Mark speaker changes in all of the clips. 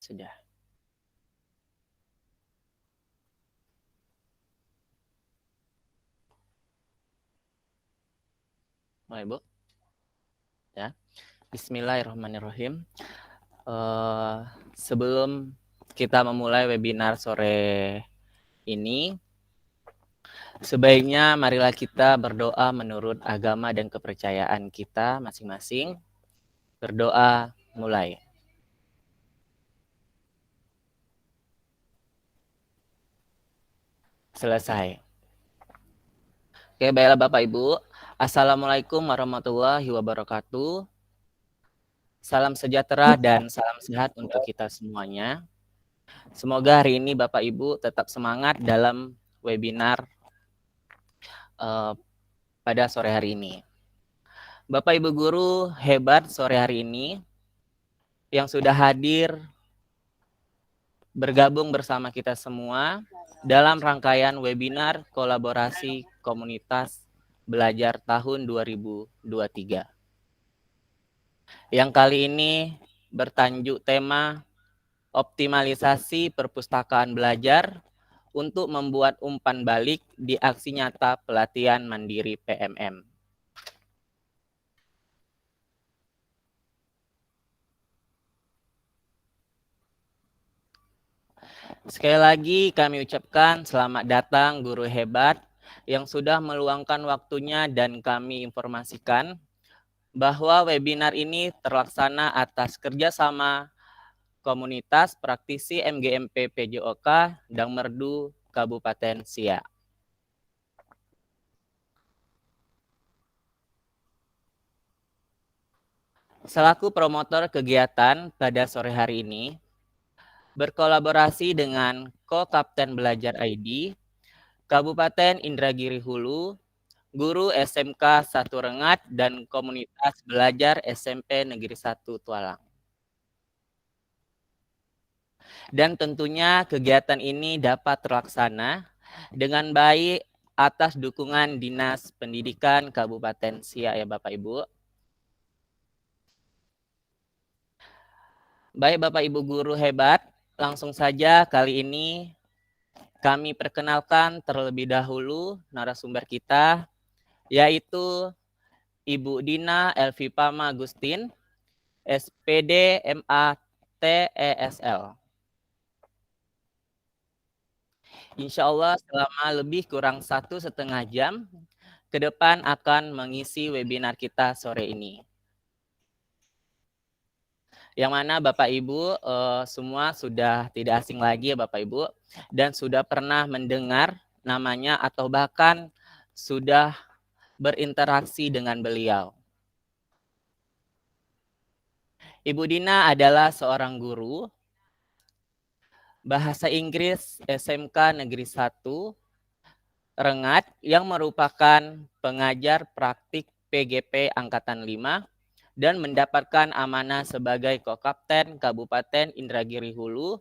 Speaker 1: Sudah. Mulai, Bu. Ya. Bismillahirrahmanirrahim. Sebelum kita memulai webinar sore ini, sebaiknya marilah kita berdoa menurut agama dan kepercayaan kita masing-masing. Berdoa mulai. Selesai. Oke, baiklah Bapak Ibu. Assalamualaikum warahmatullahi wabarakatuh. Salam sejahtera dan salam sehat untuk kita semuanya. Semoga hari ini Bapak Ibu tetap semangat dalam webinar pada sore hari ini. Bapak Ibu guru hebat sore hari ini yang sudah hadir bergabung bersama kita semua dalam rangkaian webinar kolaborasi komunitas belajar tahun 2023. Yang kali ini bertajuk tema optimalisasi perpustakaan belajar untuk membuat umpan balik di aksi nyata pelatihan mandiri PMM. Sekali lagi kami ucapkan selamat datang guru hebat yang sudah meluangkan waktunya dan kami informasikan bahwa webinar ini terlaksana atas kerjasama komunitas praktisi MGMP PJOK dan Merdu Kabupaten Siak. Selaku promotor kegiatan pada sore hari ini, berkolaborasi dengan Ko-Kapten Belajar ID, Kabupaten Indragiri Hulu, guru SMK 1 Rengat, dan komunitas belajar SMP Negeri 1 Tualang. Dan tentunya kegiatan ini dapat terlaksana dengan baik atas dukungan Dinas Pendidikan Kabupaten Siak ya Bapak Ibu. Baik Bapak Ibu guru hebat, langsung saja kali ini kami perkenalkan terlebih dahulu narasumber kita, yaitu Ibu Dina Elvipama Agustin, SPD MATESL. Insya Allah selama lebih kurang 1,5 jam ke depan akan mengisi webinar kita sore ini. Yang mana Bapak Ibu semua sudah tidak asing lagi ya Bapak Ibu, dan sudah pernah mendengar namanya atau bahkan sudah berinteraksi dengan beliau. Ibu Dina adalah seorang guru bahasa Inggris SMK Negeri 1 Rengat yang merupakan pengajar praktik PGP Angkatan 5 dan mendapatkan amanah sebagai Ko-Kapten Kabupaten Indragiri Hulu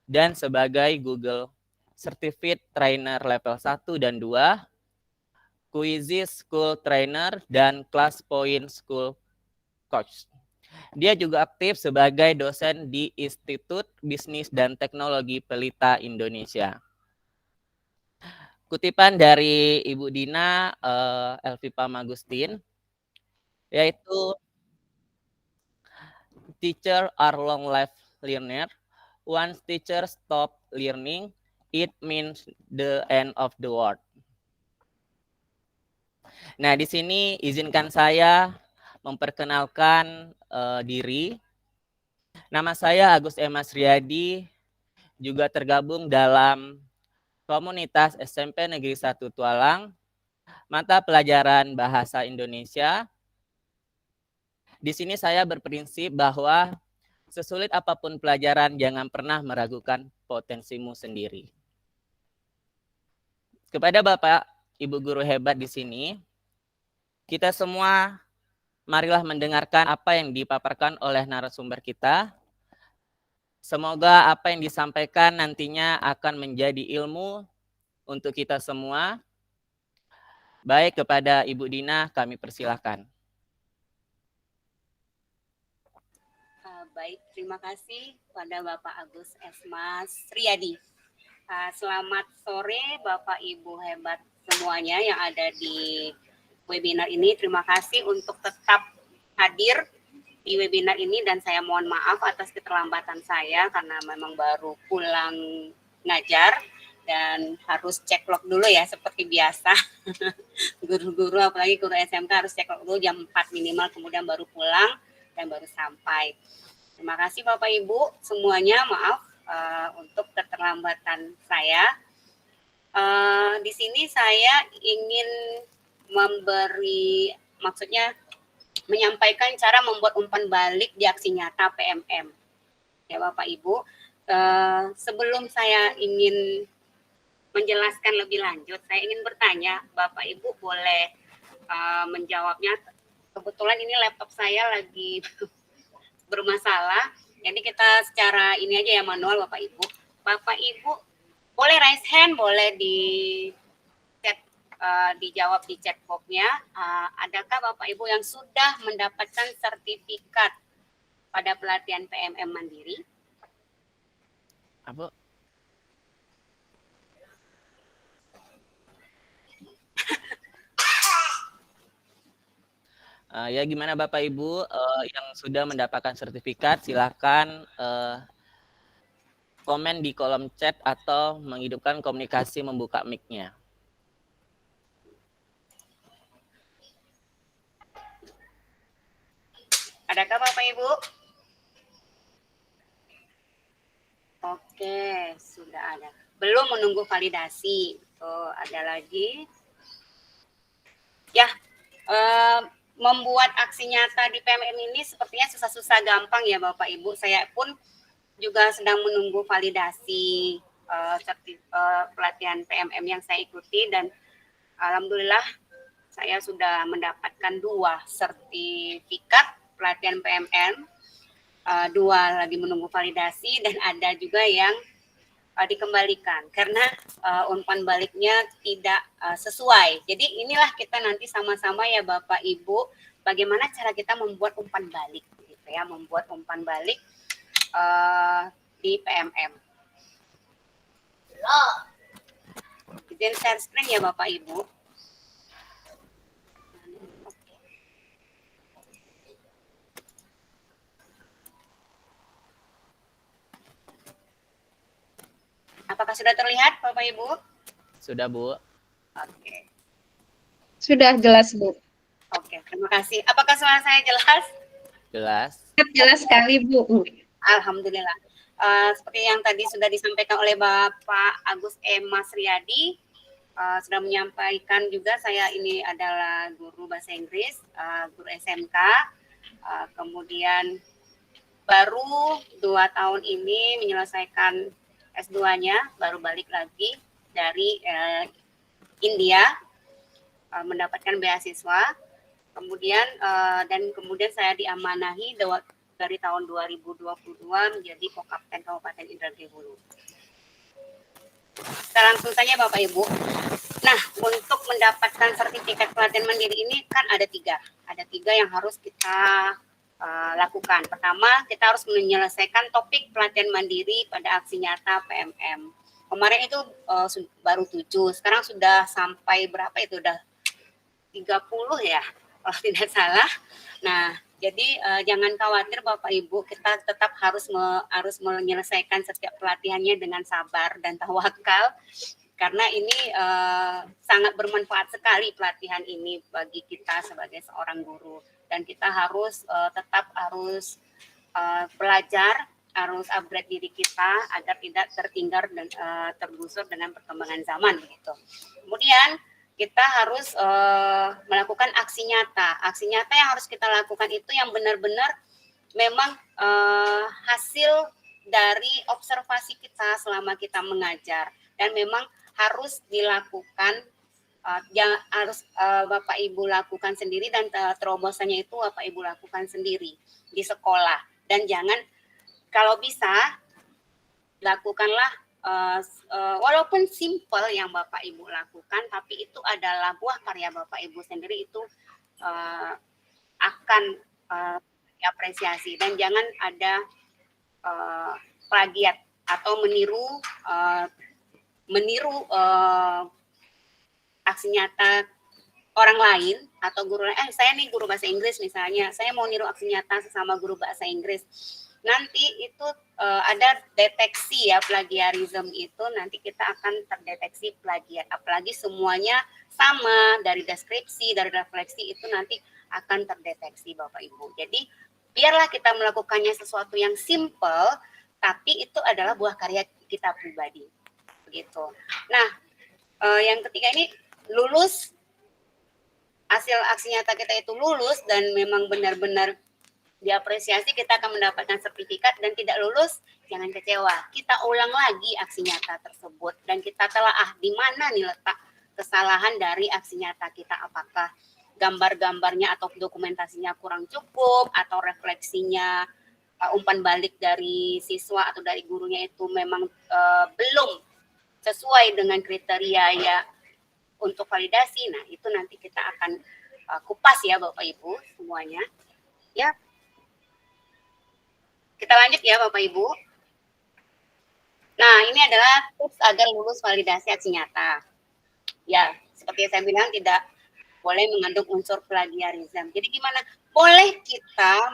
Speaker 1: dan sebagai Google Certified Trainer level 1 dan 2, Quizzes School Trainer, dan Class Point School Coach. Dia juga aktif sebagai dosen di Institut Bisnis dan Teknologi Pelita Indonesia. Kutipan dari Ibu Dina Elvipama Agustin, yaitu teacher are long life learner. Once teachers stop learning, it means the end of the world. Nah, di sini izinkan saya memperkenalkan diri. Nama saya Agus Emas Riyadi, juga tergabung dalam komunitas SMP Negeri 1 Tualang, mata pelajaran Bahasa Indonesia. Di sini saya berprinsip bahwa sesulit apapun pelajaran, jangan pernah meragukan potensimu sendiri. Kepada Bapak, Ibu guru hebat di sini, kita semua marilah mendengarkan apa yang dipaparkan oleh narasumber kita. Semoga apa yang disampaikan nantinya akan menjadi ilmu untuk kita semua. Baik, kepada Ibu Dina kami persilahkan.
Speaker 2: Baik, terima kasih pada Bapak Agus Esmas Riyadi. Selamat sore Bapak Ibu hebat semuanya yang ada di webinar ini. Terima kasih untuk tetap hadir di webinar ini dan saya mohon maaf atas keterlambatan saya karena memang baru pulang ngajar dan harus cek log dulu ya seperti biasa. Guru-guru apalagi guru SMK harus cek log dulu jam 4 minimal, kemudian baru pulang dan baru sampai. Terima kasih Bapak Ibu semuanya, maaf untuk keterlambatan saya. Di sini saya ingin menyampaikan cara membuat umpan balik di aksi nyata PMM. Ya Bapak Ibu, sebelum saya ingin menjelaskan lebih lanjut, saya ingin bertanya, Bapak Ibu boleh menjawabnya. Kebetulan ini laptop saya lagi bermasalah, jadi kita secara ini aja ya manual Bapak Ibu. Bapak Ibu boleh raise hand, boleh dijawab di chat box-nya. Adakah Bapak Ibu yang sudah mendapatkan sertifikat pada pelatihan PMM Mandiri?
Speaker 1: Apa? Ya gimana Bapak Ibu yang sudah mendapatkan sertifikat, silakan komen di kolom chat atau menghidupkan komunikasi membuka mic-nya.
Speaker 2: Adakah Bapak Ibu? Oke, sudah ada. Belum menunggu validasi. Oh, ada lagi. Ya, membuat aksi nyata di PMM ini sepertinya susah-susah gampang ya Bapak Ibu. Saya pun juga sedang menunggu validasi pelatihan PMM yang saya ikuti dan alhamdulillah saya sudah mendapatkan 2 sertifikat pelatihan PMM, 2 lagi menunggu validasi dan ada juga yang dikembalikan karena umpan baliknya tidak sesuai. Jadi inilah kita nanti sama-sama ya Bapak Ibu, bagaimana cara kita membuat umpan balik, gitu ya, membuat umpan balik di PMM. Izin share screen ya Bapak Ibu. Apakah sudah terlihat Bapak Ibu?
Speaker 1: Sudah Bu?
Speaker 2: Oke.
Speaker 3: Sudah jelas Bu.
Speaker 2: Oke, terima kasih. Apakah suara saya jelas?
Speaker 1: Jelas.
Speaker 3: Jelas sekali Bu.
Speaker 2: Alhamdulillah. Seperti yang tadi sudah disampaikan oleh Bapak Agus Esmas Riyadi, sudah menyampaikan juga saya ini adalah guru bahasa Inggris, guru SMK, kemudian baru 2 tahun ini menyelesaikan S2-nya, baru balik lagi dari India, mendapatkan beasiswa, kemudian saya diamanahi dari tahun 2022 menjadi Kokapten Kabupaten Indragiri Hulu. Kita langsung saja Bapak Ibu. Nah, untuk mendapatkan sertifikat pelatihan mandiri ini kan ada 3 yang harus kita lakukan. Pertama, kita harus menyelesaikan topik pelatihan mandiri pada aksi nyata PMM. Kemarin itu baru 7, sekarang sudah sampai berapa itu? Udah 30 ya, kalau tidak salah. Nah, jadi jangan khawatir Bapak Ibu, kita tetap harus menyelesaikan setiap pelatihannya dengan sabar dan tawakal. Karena ini sangat bermanfaat sekali pelatihan ini bagi kita sebagai seorang guru. Dan kita tetap harus belajar, harus upgrade diri kita agar tidak tertinggal dan tergusur dengan perkembangan zaman begitu. Kemudian kita harus melakukan aksi nyata. Aksi nyata yang harus kita lakukan itu yang benar-benar memang hasil dari observasi kita selama kita mengajar dan memang harus dilakukan, harus Bapak Ibu lakukan sendiri dan terobosannya itu Bapak Ibu lakukan sendiri di sekolah. Dan jangan, kalau bisa lakukanlah walaupun simple yang Bapak Ibu lakukan, tapi itu adalah buah karya Bapak Ibu sendiri, itu akan diapresiasi, dan jangan ada plagiat atau meniru aksi nyata orang lain atau guru lain. Saya nih guru bahasa Inggris misalnya, saya mau niru aksi nyata sesama guru bahasa Inggris. Nanti itu ada deteksi ya, plagiarisme itu nanti kita akan terdeteksi plagiat. Apalagi semuanya sama, dari deskripsi, dari refleksi itu nanti akan terdeteksi Bapak Ibu. Jadi biarlah kita melakukannya sesuatu yang simple, tapi itu adalah buah karya kita pribadi. Begitu. Nah, yang ketiga ini lulus, hasil aksi nyata kita itu lulus dan memang benar-benar diapresiasi, kita akan mendapatkan sertifikat. Dan tidak lulus, jangan kecewa. Kita ulang lagi aksi nyata tersebut dan kita telaah di mana nih letak kesalahan dari aksi nyata kita. Apakah gambar-gambarnya atau dokumentasinya kurang cukup, atau refleksinya, umpan balik dari siswa atau dari gurunya itu memang belum sesuai dengan kriteria ya untuk validasi. Nah, itu nanti kita akan kupas ya Bapak Ibu semuanya. Ya. Kita lanjut ya Bapak Ibu. Nah, ini adalah tips agar lulus validasi aksi nyata. Ya, seperti yang saya bilang, tidak boleh mengandung unsur plagiarisme. Jadi gimana? Boleh kita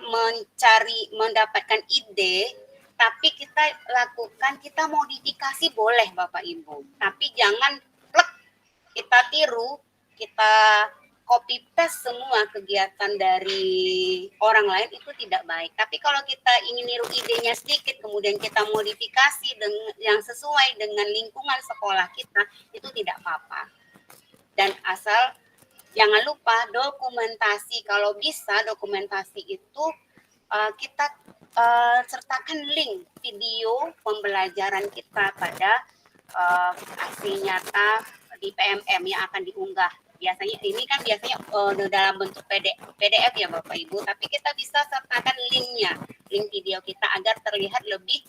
Speaker 2: mendapatkan ide, tapi kita lakukan, kita modifikasi boleh Bapak Ibu. Tapi jangan kita tiru, kita copy paste semua kegiatan dari orang lain, itu tidak baik. Tapi kalau kita ingin niru idenya sedikit, kemudian kita modifikasi yang sesuai dengan lingkungan sekolah kita, itu tidak apa-apa. Dan asal jangan lupa dokumentasi, kalau bisa dokumentasi itu kita sertakan link video pembelajaran kita pada aksi nyata di PMM yang akan diunggah. Biasanya ini kan dalam bentuk PDF ya Bapak Ibu, tapi kita bisa sertakan linknya, link video kita, agar terlihat lebih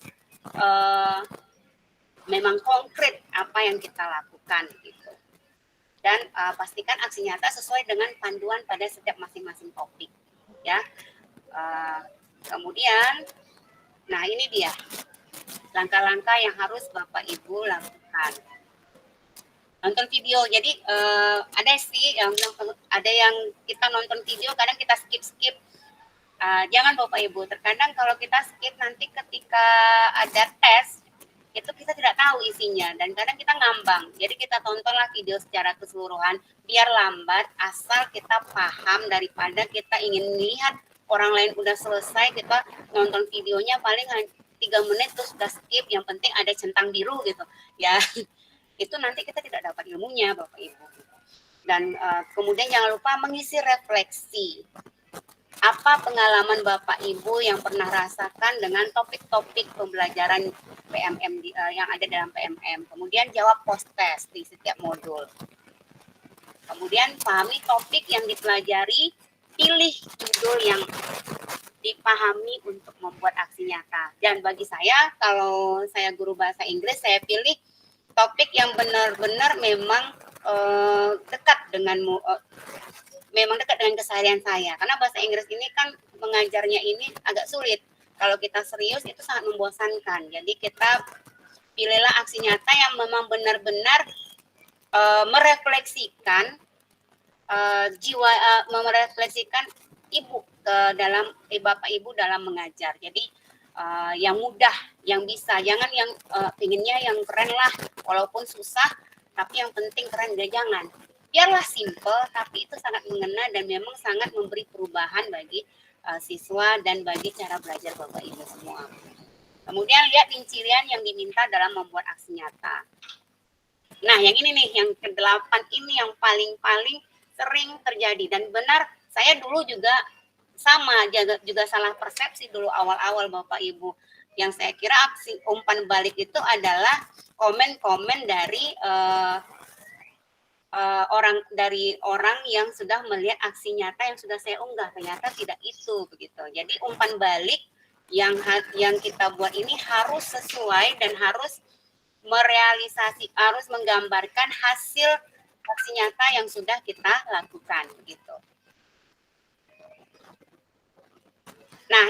Speaker 2: memang konkret apa yang kita lakukan gitu. Dan pastikan aksi nyata sesuai dengan panduan pada setiap masing-masing topik ya. Kemudian, nah ini dia langkah-langkah yang harus Bapak Ibu lakukan. Nonton video. Jadi ada sih ada yang kita nonton video kadang kita skip. Jangan Bapak Ibu, terkadang kalau kita skip nanti ketika ada tes itu kita tidak tahu isinya dan kadang kita ngambang. Jadi kita tontonlah video secara keseluruhan biar lambat, asal kita paham daripada kita ingin lihat orang lain udah selesai, kita nonton videonya paling 3 menit terus udah skip, yang penting ada centang biru gitu ya. Itu nanti kita tidak dapat ilmunya Bapak Ibu. Dan kemudian jangan lupa mengisi refleksi. Apa pengalaman Bapak Ibu yang pernah rasakan dengan topik-topik pembelajaran PMM yang ada dalam PMM. Kemudian jawab post test di setiap modul. Kemudian pahami topik yang dipelajari, pilih judul yang dipahami untuk membuat aksi nyata. Dan bagi saya, kalau saya guru bahasa Inggris, saya pilih topik yang benar-benar memang dekat dengan keseharian saya. Karena bahasa Inggris ini kan mengajarnya ini agak sulit. Kalau kita serius itu sangat membosankan. Jadi kita pilihlah aksi nyata yang memang benar-benar merefleksikan merefleksikan Bapak Ibu dalam mengajar. Jadi yang mudah, yang bisa, jangan yang pinginnya yang keren lah, walaupun susah, tapi yang penting keren, jangan. Biarlah simple, tapi itu sangat mengena dan memang sangat memberi perubahan bagi siswa dan bagi cara belajar Bapak Ibu semua. Kemudian lihat rincian yang diminta dalam membuat aksi nyata. Nah, yang ini nih, yang ke-8 ini yang paling sering terjadi. Dan benar, saya dulu juga sama, juga salah persepsi dulu awal-awal Bapak Ibu. Yang saya kira aksi umpan balik itu adalah komen-komen dari orang yang sudah melihat aksi nyata yang sudah saya unggah. Ternyata tidak itu begitu. Jadi umpan balik yang kita buat ini harus sesuai dan harus harus menggambarkan hasil aksi nyata yang sudah kita lakukan gitu. Nah,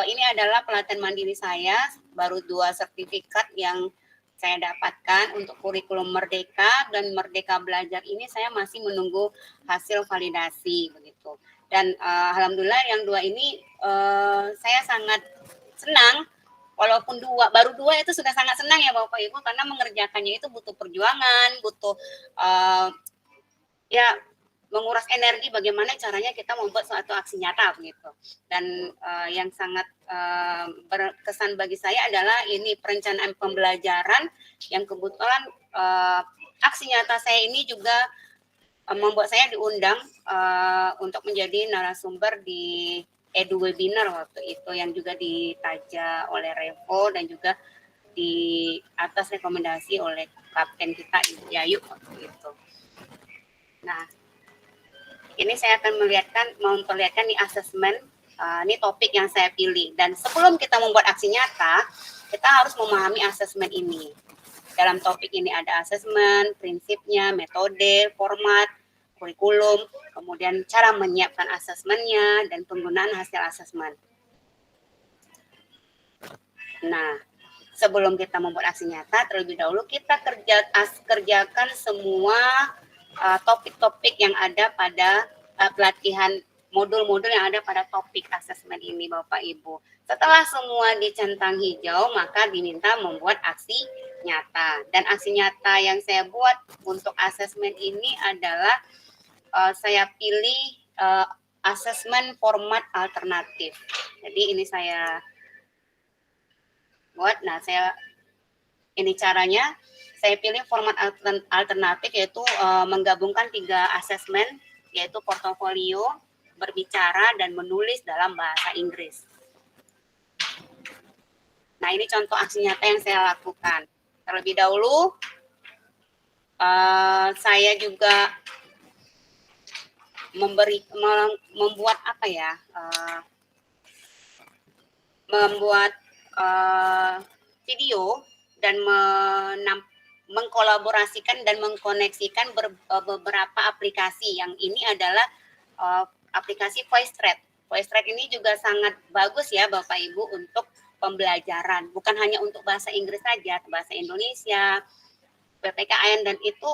Speaker 2: ini adalah pelatihan mandiri saya, baru 2 sertifikat yang saya dapatkan untuk kurikulum Merdeka dan Merdeka Belajar ini saya masih menunggu hasil validasi begitu. Dan alhamdulillah yang 2 ini saya sangat senang, walaupun baru dua itu sudah sangat senang ya Bapak Ibu, karena mengerjakannya itu butuh perjuangan, butuh ya menguras energi bagaimana caranya kita membuat suatu aksi nyata begitu. Dan yang sangat berkesan bagi saya adalah ini perencanaan pembelajaran yang kebetulan aksi nyata saya ini juga membuat saya diundang untuk menjadi narasumber di Edu Webinar waktu itu yang juga ditaja oleh Revo dan juga di atas rekomendasi oleh kapten kita Yayu waktu itu. Nah, ini saya akan memperlihatkan nih asesmen, ini topik yang saya pilih. Dan sebelum kita membuat aksi nyata, kita harus memahami asesmen ini. Dalam topik ini ada asesmen, prinsipnya, metode, format, kurikulum, kemudian cara menyiapkan asesmennya, dan penggunaan hasil asesmen. Nah, sebelum kita membuat aksi nyata, terlebih dahulu kita kerjakan semua topik-topik yang ada pada pelatihan modul-modul yang ada pada topik asesmen ini Bapak Ibu. Setelah semua dicentang hijau, maka diminta membuat aksi nyata. Dan aksi nyata yang saya buat untuk asesmen ini adalah saya pilih asesmen format alternatif. Jadi ini saya buat, ini caranya. Saya pilih format alternatif yaitu menggabungkan 3 asesmen, yaitu portofolio, berbicara, dan menulis dalam bahasa Inggris. Nah, ini contoh aksi nyata yang saya lakukan. Terlebih dahulu, saya juga membuat video dan mengkolaborasikan dan mengkoneksikan beberapa aplikasi. Yang ini adalah aplikasi VoiceThread. VoiceThread ini juga sangat bagus ya Bapak Ibu untuk pembelajaran. Bukan hanya untuk bahasa Inggris saja, bahasa Indonesia, PPKN, dan itu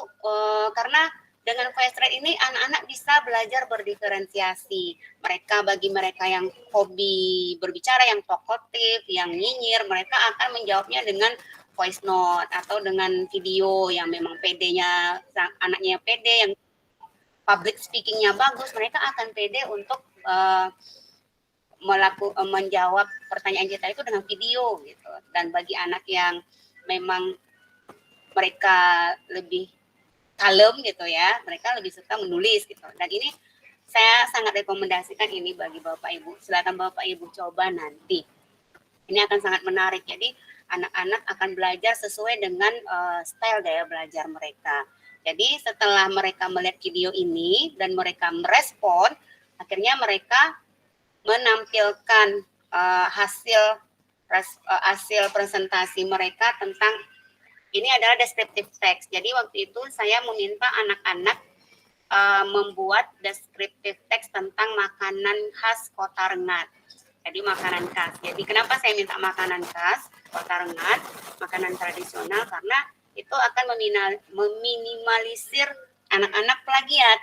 Speaker 2: karena dengan VoiceThread ini anak-anak bisa belajar berdiferensiasi. Bagi mereka yang hobi berbicara, yang talkative, yang nyinyir, mereka akan menjawabnya dengan voice note atau dengan video yang memang PD-nya, anaknya PD, yang public speaking-nya bagus, mereka akan pede untuk menjawab pertanyaan kita itu dengan video gitu. Dan bagi anak yang memang mereka lebih kalem gitu ya, mereka lebih suka menulis gitu. Dan ini saya sangat rekomendasikan ini bagi Bapak Ibu. Silakan Bapak Ibu coba nanti. Ini akan sangat menarik. Jadi anak-anak akan belajar sesuai dengan style gaya belajar mereka. Jadi setelah mereka melihat video ini dan mereka merespon, akhirnya mereka menampilkan hasil presentasi mereka tentang ini adalah descriptive text. Jadi waktu itu saya meminta anak-anak membuat descriptive text tentang makanan khas Kota Rengat. Jadi makanan khas. Jadi kenapa saya minta makanan khas Kota Rengat, makanan tradisional, karena itu akan meminimalisir anak-anak plagiat.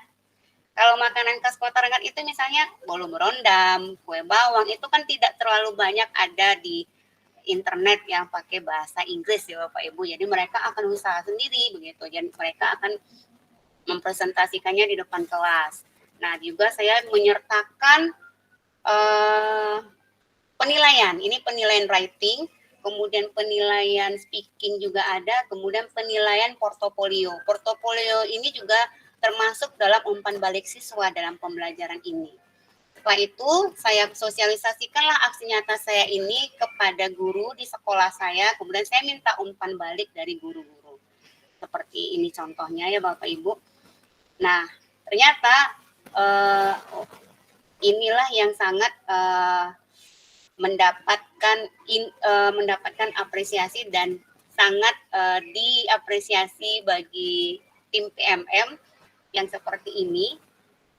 Speaker 2: Kalau makanan khas Kota Rengat itu misalnya bolu merondam, kue bawang, itu kan tidak terlalu banyak ada di internet yang pakai bahasa Inggris ya Bapak Ibu. Jadi mereka akan usaha sendiri begitu. Jadi mereka akan mempresentasikannya di depan kelas. Nah, juga saya menyertakan penilaian. Ini penilaian writing, kemudian penilaian speaking juga ada, kemudian penilaian portofolio. Portofolio ini juga termasuk dalam umpan balik siswa dalam pembelajaran ini. Setelah itu, saya sosialisasikanlah aksi nyata saya ini kepada guru di sekolah saya, kemudian saya minta umpan balik dari guru-guru. Seperti ini contohnya ya Bapak Ibu. Nah, ternyata inilah yang sangat mendapatkan apresiasi dan sangat diapresiasi bagi tim PMM yang seperti ini.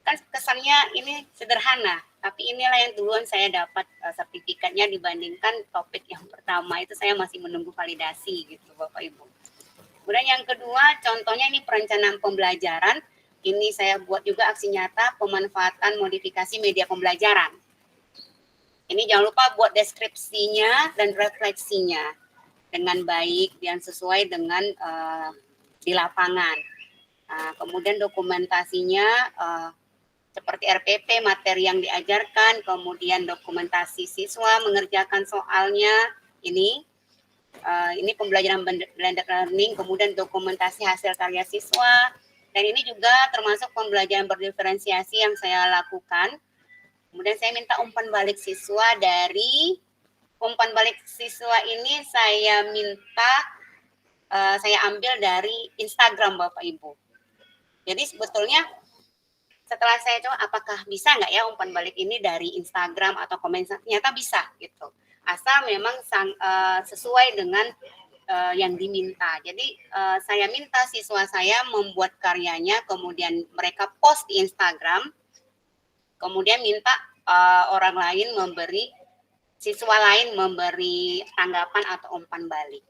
Speaker 2: Kan kesannya ini sederhana, Tapi inilah yang duluan saya dapat sertifikatnya dibandingkan topik yang pertama itu saya masih menunggu validasi gitu Bapak Ibu. Kemudian yang kedua, contohnya ini perencanaan pembelajaran. Ini saya buat juga aksi nyata pemanfaatan modifikasi media pembelajaran. Ini jangan lupa buat deskripsinya dan refleksinya dengan baik dan sesuai dengan di lapangan. Kemudian dokumentasinya seperti RPP, materi yang diajarkan, kemudian dokumentasi siswa mengerjakan soalnya, ini pembelajaran blended learning, kemudian dokumentasi hasil karya siswa, dan ini juga termasuk pembelajaran berdiferensiasi yang saya lakukan. Kemudian saya minta umpan balik siswa ini saya minta saya ambil dari Instagram Bapak Ibu. Jadi sebetulnya setelah saya coba apakah bisa nggak ya umpan balik ini dari Instagram atau komen, ternyata bisa gitu. Asal memang sesuai dengan yang diminta. Jadi saya minta siswa saya membuat karyanya, kemudian mereka post di Instagram, kemudian minta siswa lain memberi tanggapan atau umpan balik.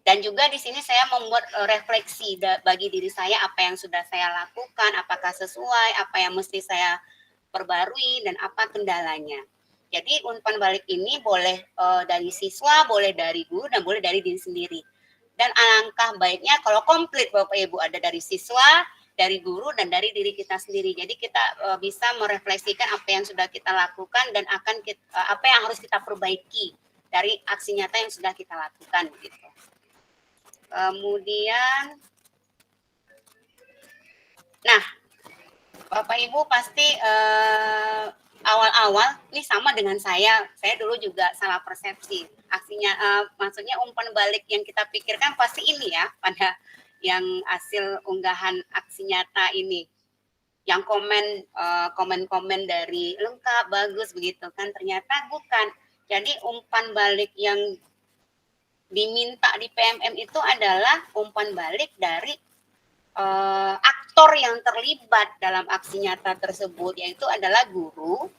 Speaker 2: Dan juga di sini saya membuat refleksi bagi diri saya apa yang sudah saya lakukan, apakah sesuai, apa yang mesti saya perbarui, dan apa kendalanya. Jadi umpan balik ini boleh dari siswa, boleh dari guru, dan boleh dari diri sendiri. Dan alangkah baiknya kalau komplit Bapak Ibu ada dari siswa, dari guru, dan dari diri kita sendiri. Jadi kita bisa merefleksikan apa yang sudah kita lakukan dan apa yang harus kita perbaiki dari aksi nyata yang sudah kita lakukan gitu. Kemudian, nah, Bapak Ibu pasti awal-awal ini sama dengan saya dulu juga salah persepsi. Aksinya, maksudnya umpan balik yang kita pikirkan pasti ini ya, pada yang hasil unggahan aksi nyata ini. Yang komen dari lengkap, bagus begitu kan, ternyata bukan. Jadi umpan balik yang diminta di PMM itu adalah umpan balik dari aktor yang terlibat dalam aksi nyata tersebut, yaitu adalah guru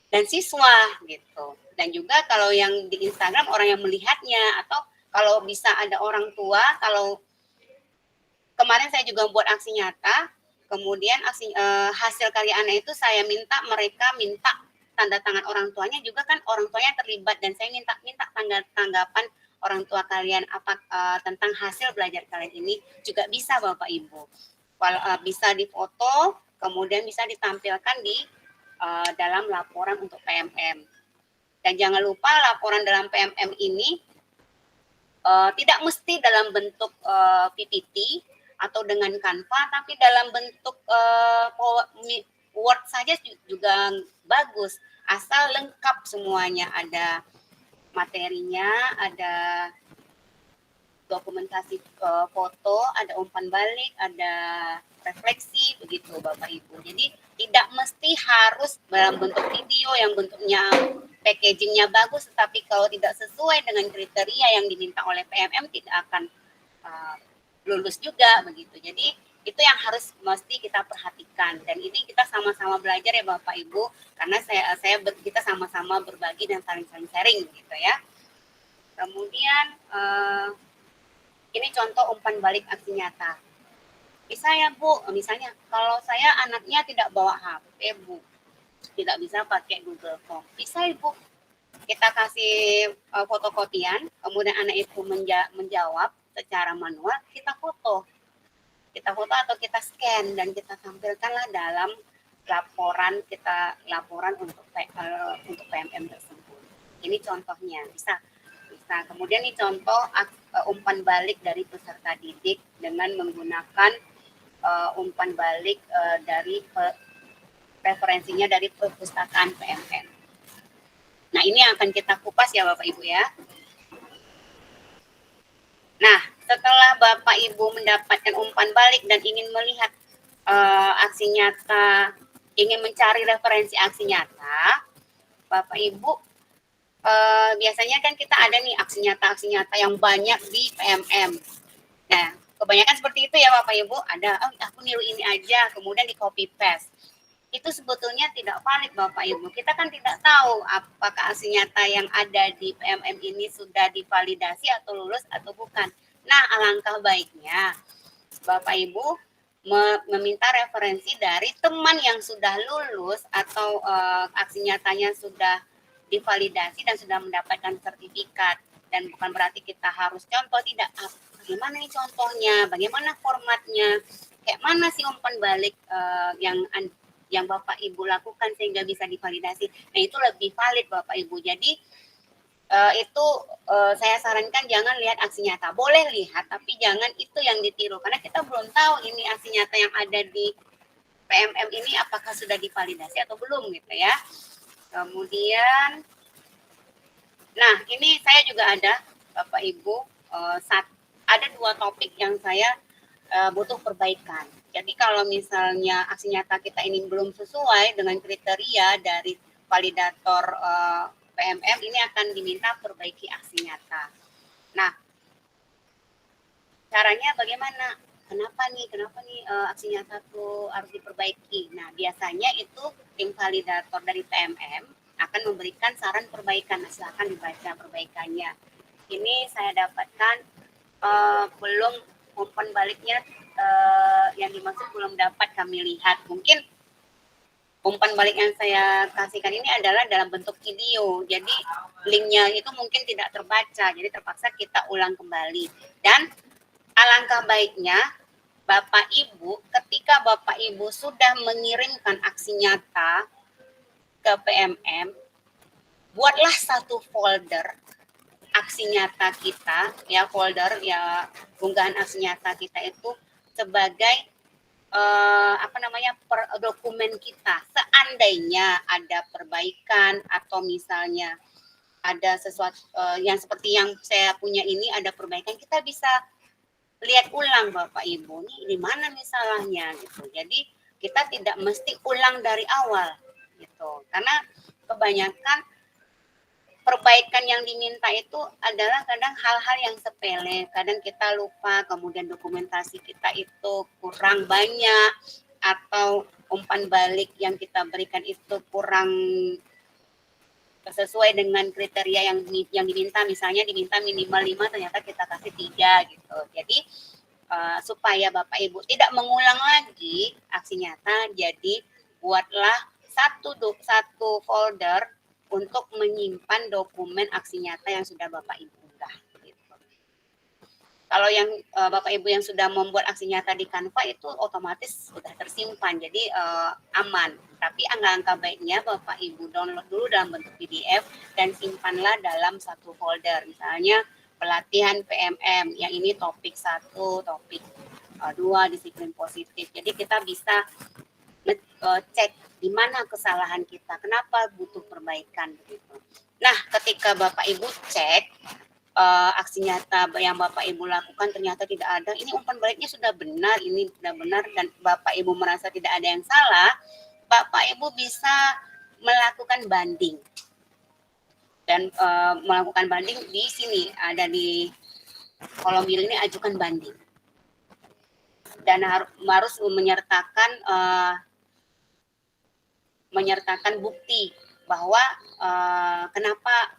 Speaker 2: dan siswa gitu. Dan juga kalau yang di Instagram orang yang melihatnya, atau kalau bisa ada orang tua. Kalau kemarin saya juga buat aksi nyata, kemudian hasil karya anak itu saya minta tanda tangan orang tuanya, juga kan orang tuanya terlibat, dan saya minta tanggapan orang tua kalian tentang hasil belajar kalian ini juga bisa Bapak Ibu. Bisa difoto, kemudian bisa ditampilkan di dalam laporan untuk PMM. Dan jangan lupa laporan dalam PMM ini tidak mesti dalam bentuk PPT atau dengan Canva, tapi dalam bentuk Word saja juga bagus, asal lengkap semuanya, ada materinya, ada dokumentasi foto, ada umpan balik, ada refleksi, begitu Bapak Ibu. Jadi tidak mesti harus dalam bentuk video yang bentuknya packagingnya bagus, tetapi kalau tidak sesuai dengan kriteria yang diminta oleh PMM tidak akan lulus juga begitu. Jadi itu yang harus mesti kita perhatikan, dan ini kita sama-sama belajar ya Bapak Ibu, karena kita sama-sama berbagi dan saling sharing gitu ya. Kemudian ini contoh umpan balik aksi nyata. Bisa ya Bu, misalnya kalau saya anaknya tidak bawa HP Bu, tidak bisa pakai Google Form, bisa Ibu kita kasih fotokopian, kemudian anak itu menjawab secara manual, kita foto atau kita scan, dan kita tampilkanlah dalam laporan untuk PMM tersebut. Ini contohnya, bisa. Kemudian ini contoh umpan balik dari peserta didik dengan menggunakan umpan balik dari referensinya dari perpustakaan PMM. Nah, ini yang akan kita kupas ya Bapak Ibu ya. Nah, setelah Bapak Ibu mendapatkan umpan balik dan ingin melihat aksi nyata, ingin mencari referensi aksi nyata, Bapak Ibu biasanya kan kita ada nih aksi nyata yang banyak di PMM. Nah, kebanyakan seperti itu ya Bapak Ibu, ada aku niru ini aja, kemudian di copy paste. itu sebetulnya tidak valid Bapak Ibu. Kita kan tidak tahu apakah aksi nyata yang ada di PMM ini sudah divalidasi atau lulus atau bukan. Nah, alangkah baiknya Bapak Ibu meminta referensi dari teman yang sudah lulus atau aksi nyatanya sudah divalidasi dan sudah mendapatkan sertifikat. Dan bukan berarti kita harus contoh, tidak. Bagaimana nih contohnya, bagaimana formatnya, kayak mana sih umpan balik yang Bapak Ibu lakukan sehingga bisa divalidasi. Nah, itu lebih valid Bapak Ibu. Jadi saya sarankan jangan lihat aksi nyata. Boleh lihat, tapi jangan itu yang ditiru. Karena kita belum tahu ini aksi nyata yang ada di PMM ini apakah sudah divalidasi atau belum gitu ya. Kemudian, nah ini saya juga ada Bapak Ibu, ada 2 topik yang saya butuh perbaikan. Jadi kalau misalnya aksi nyata kita ini belum sesuai dengan kriteria dari validator PMM, ini akan diminta perbaiki aksi nyata. Nah, caranya bagaimana? Kenapa nih aksi nyata tuh harus diperbaiki? Nah, biasanya itu tim validator dari PMM akan memberikan saran perbaikan. Nah, silakan dibaca perbaikannya. Ini saya dapatkan belum umpan baliknya yang dimaksud belum dapat kami lihat. Mungkin umpan balik yang saya kasihkan ini adalah dalam bentuk video. Jadi linknya itu mungkin tidak terbaca. Jadi terpaksa kita ulang kembali. Dan alangkah baiknya Bapak Ibu, ketika Bapak Ibu sudah mengirimkan aksi nyata ke PMM, buatlah satu folder aksi nyata kita, ya folder ya unggahan aksi nyata kita itu sebagai dokumen kita. Seandainya ada perbaikan atau misalnya ada sesuatu yang seperti yang saya punya ini ada perbaikan, kita bisa lihat ulang Bapak Ibu, ini di mana nih salahnya gitu. Jadi kita tidak mesti ulang dari awal gitu. Karena kebanyakan perbaikan yang diminta itu adalah kadang hal-hal yang sepele, kadang kita lupa, kemudian dokumentasi kita itu kurang banyak, atau umpan balik yang kita berikan itu kurang sesuai dengan kriteria yang diminta. Misalnya diminta minimal 5, ternyata kita kasih 3 gitu. Jadi supaya Bapak Ibu tidak mengulang lagi aksi nyata, jadi buatlah satu folder untuk menyimpan dokumen aksi nyata yang sudah Bapak Ibu unggah. Gitu. Kalau yang Bapak Ibu yang sudah membuat aksi nyata di Canva itu otomatis sudah tersimpan, jadi aman. Tapi alangkah baiknya Bapak Ibu download dulu dalam bentuk PDF dan simpanlah dalam satu folder. Misalnya pelatihan PMM, yang ini topik 1, topik 2, disiplin positif. Jadi kita bisa cek di mana kesalahan kita, kenapa butuh perbaikan begitu. Nah, ketika Bapak Ibu cek aksi nyata yang Bapak Ibu lakukan ternyata tidak ada, ini umpan baliknya sudah benar, ini sudah benar, dan Bapak Ibu merasa tidak ada yang salah, Bapak Ibu bisa melakukan banding. Dan melakukan banding di sini, ada di kolom biru ini, ajukan banding. Dan harus menyertakan bukti bahwa kenapa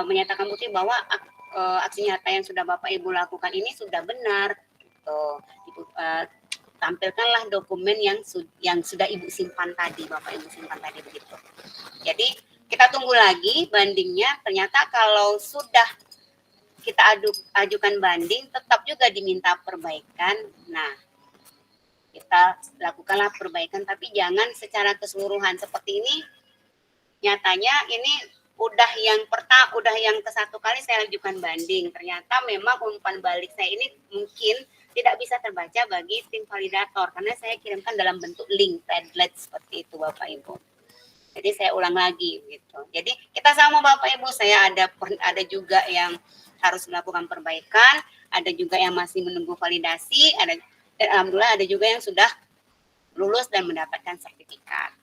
Speaker 2: menyatakan bukti bahwa aksi nyata yang sudah Bapak Ibu lakukan ini sudah benar. Gitu. Tampilkanlah dokumen yang sudah Ibu simpan tadi, Bapak Ibu simpan tadi begitu. Jadi kita tunggu lagi bandingnya. Ternyata kalau sudah kita ajukan banding, tetap juga diminta perbaikan. Nah, kita lakukanlah perbaikan, tapi jangan secara keseluruhan seperti ini. Nyatanya ini udah yang ke-1 kali saya ajukan banding. Ternyata memang umpan balik saya ini mungkin tidak bisa terbaca bagi tim validator karena saya kirimkan dalam bentuk link Padlet seperti itu Bapak Ibu. Jadi saya ulang lagi gitu. Jadi kita sama Bapak Ibu, saya ada juga yang harus melakukan perbaikan, ada juga yang masih menunggu validasi, dan alhamdulillah ada juga yang sudah lulus dan mendapatkan sertifikat.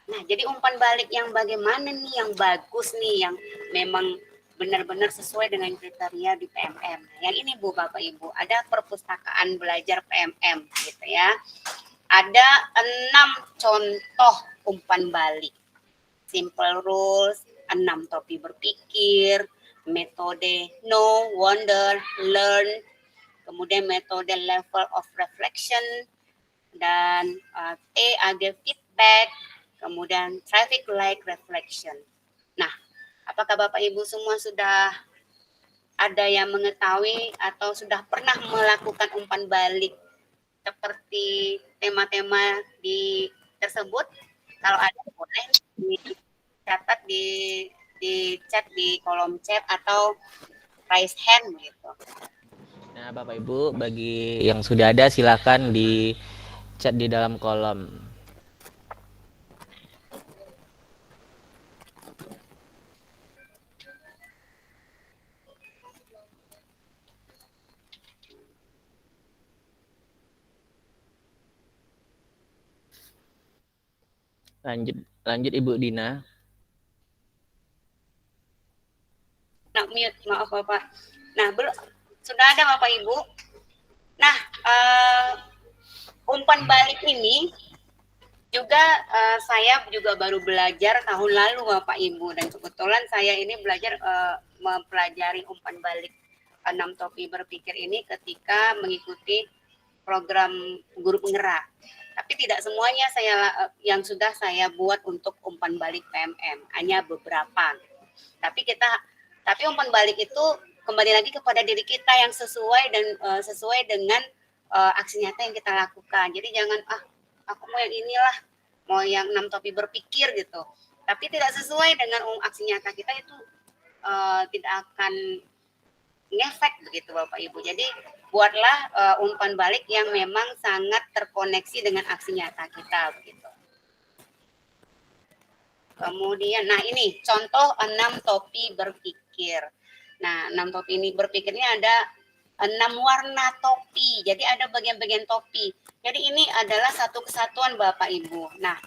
Speaker 2: Nah, jadi umpan balik yang bagaimana nih, yang bagus nih, yang memang benar-benar sesuai dengan kriteria di PMM. Yang ini Bu, Bapak Ibu, ada perpustakaan belajar PMM gitu ya. ada 6 contoh umpan balik. Simple rules, 6 topi berpikir, metode know, wonder, learn, kemudian metode level of reflection, dan agile feedback, kemudian traffic light reflection. Nah, apakah Bapak Ibu semua sudah ada yang mengetahui atau sudah pernah melakukan umpan balik seperti tema-tema di tersebut? Kalau ada boleh dicatat di chat di kolom chat atau raise hand gitu.
Speaker 1: Nah, Bapak Ibu, bagi yang sudah ada silakan di chat di dalam kolom. Lanjut Ibu Dina.
Speaker 2: Nah, mute, maaf Bapak. Nah, sudah ada Bapak Ibu. Nah, umpan balik ini juga saya juga baru belajar tahun lalu Bapak Ibu, dan kebetulan saya ini belajar mempelajari umpan balik 6 topi berpikir ini ketika mengikuti program guru penggerak. Tapi tidak semuanya yang sudah saya buat untuk umpan balik PMM, hanya beberapa. Tapi umpan balik itu kembali lagi kepada diri kita yang sesuai dengan aksi nyata yang kita lakukan. Jadi jangan aku mau yang inilah, mau yang 6 topi berpikir gitu. Tapi tidak sesuai dengan aksi nyata kita itu tidak akan ngefek begitu Bapak Ibu. Jadi buatlah umpan balik yang memang sangat terkoneksi dengan aksi nyata kita begitu. Kemudian, nah ini contoh 6 topi berpikir. Nah, 6 topi ini berpikirnya ada 6 warna topi. Jadi ada bagian-bagian topi. Jadi ini adalah satu kesatuan Bapak Ibu. Nah,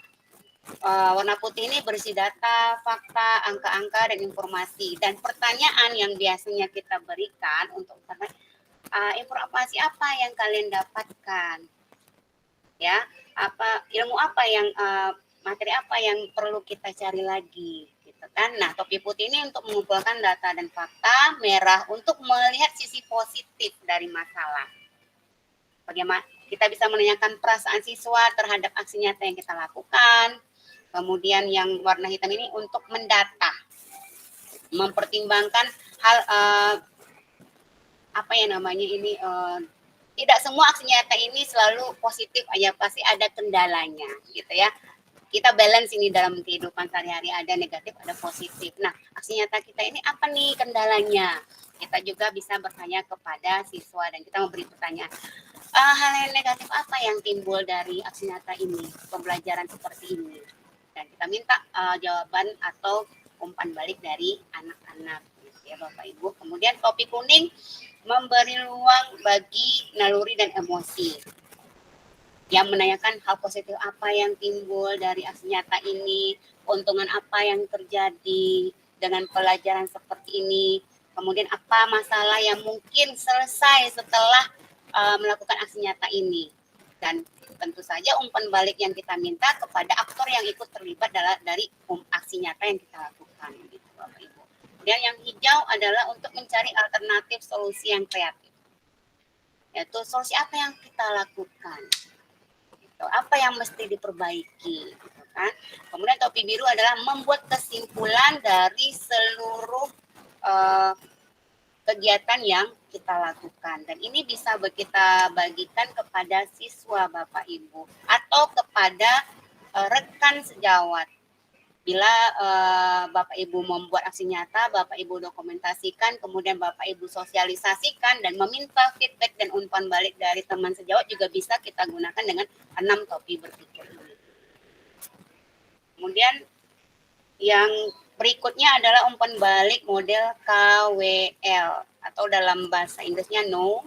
Speaker 2: warna putih ini berisi data, fakta, angka-angka, dan informasi. Dan pertanyaan yang biasanya kita berikan untuk informasi apa yang kalian dapatkan? Ya, ilmu apa yang materi apa yang perlu kita cari lagi, gitu kan? Nah, topi putih ini untuk mengumpulkan data dan fakta, merah untuk melihat sisi positif dari masalah. Bagaimana kita bisa menanyakan perasaan siswa terhadap aksi nyata yang kita lakukan. Kemudian yang warna hitam ini untuk mendata, mempertimbangkan hal tidak semua aksi nyata ini selalu positif aja, pasti ada kendalanya, gitu ya. Kita balance ini dalam kehidupan sehari-hari, ada negatif, ada positif. Nah, aksi nyata kita ini apa nih kendalanya? Kita juga bisa bertanya kepada siswa dan kita memberi pertanyaan. Hal yang negatif apa yang timbul dari aksi nyata ini, pembelajaran seperti ini? Dan kita minta jawaban atau umpan balik dari anak-anak, ya Bapak Ibu. Kemudian topi kuning memberi ruang bagi naluri dan emosi. Yang menanyakan hal positif apa yang timbul dari aksi nyata ini, keuntungan apa yang terjadi dengan pelajaran seperti ini, kemudian apa masalah yang mungkin selesai setelah melakukan aksi nyata ini. Dan tentu saja umpan balik yang kita minta kepada aktor yang ikut terlibat dari aksi nyata yang kita lakukan, gitu Bapak Ibu. Dan yang hijau adalah untuk mencari alternatif solusi yang kreatif. Yaitu solusi apa yang kita lakukan, apa yang mesti diperbaiki, gitu kan. Kemudian topi biru adalah membuat kesimpulan dari seluruh kegiatan yang kita lakukan, dan ini bisa kita bagikan kepada siswa Bapak Ibu atau kepada rekan sejawat. Bila Bapak Ibu membuat aksi nyata, Bapak Ibu dokumentasikan, kemudian Bapak Ibu sosialisasikan dan meminta feedback dan umpan balik dari teman sejawat, juga bisa kita gunakan dengan 6 topi berpikir ini. Kemudian yang berikutnya adalah umpan balik model KWL atau dalam bahasa Inggrisnya Know,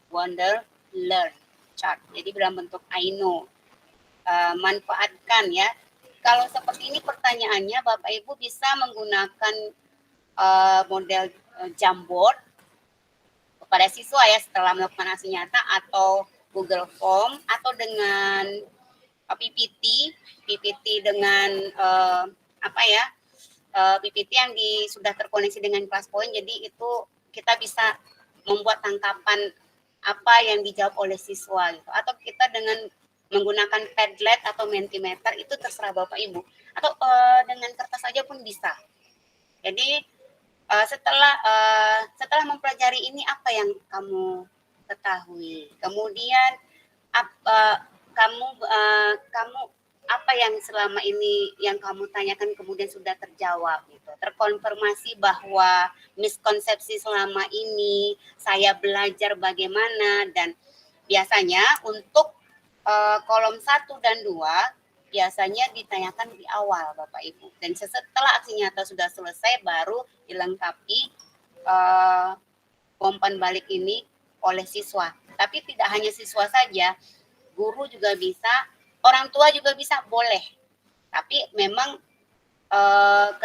Speaker 2: Wonder, Learn chart. Jadi dalam bentuk I know. Manfaatkan ya. Kalau seperti ini pertanyaannya, Bapak Ibu bisa menggunakan model Jamboard kepada siswa ya setelah melakukan aksi nyata, atau Google Form, atau dengan PPT dengan PPT yang sudah terkoneksi dengan ClassPoint. Jadi itu kita bisa membuat tangkapan apa yang dijawab oleh siswa gitu. Atau kita dengan menggunakan Padlet atau Mentimeter, itu terserah Bapak Ibu. Atau dengan kertas saja pun bisa. Jadi setelah mempelajari ini, apa yang kamu ketahui? Kemudian kamu apa yang selama ini yang kamu tanyakan kemudian sudah terjawab gitu. Terkonfirmasi bahwa miskonsepsi selama ini saya belajar bagaimana, dan biasanya untuk kolom 1 dan 2 biasanya ditanyakan di awal Bapak Ibu. Dan setelah aksi nyata sudah selesai baru dilengkapi umpan balik ini oleh siswa. Tapi tidak hanya siswa saja, guru juga bisa, orang tua juga bisa, boleh. Tapi memang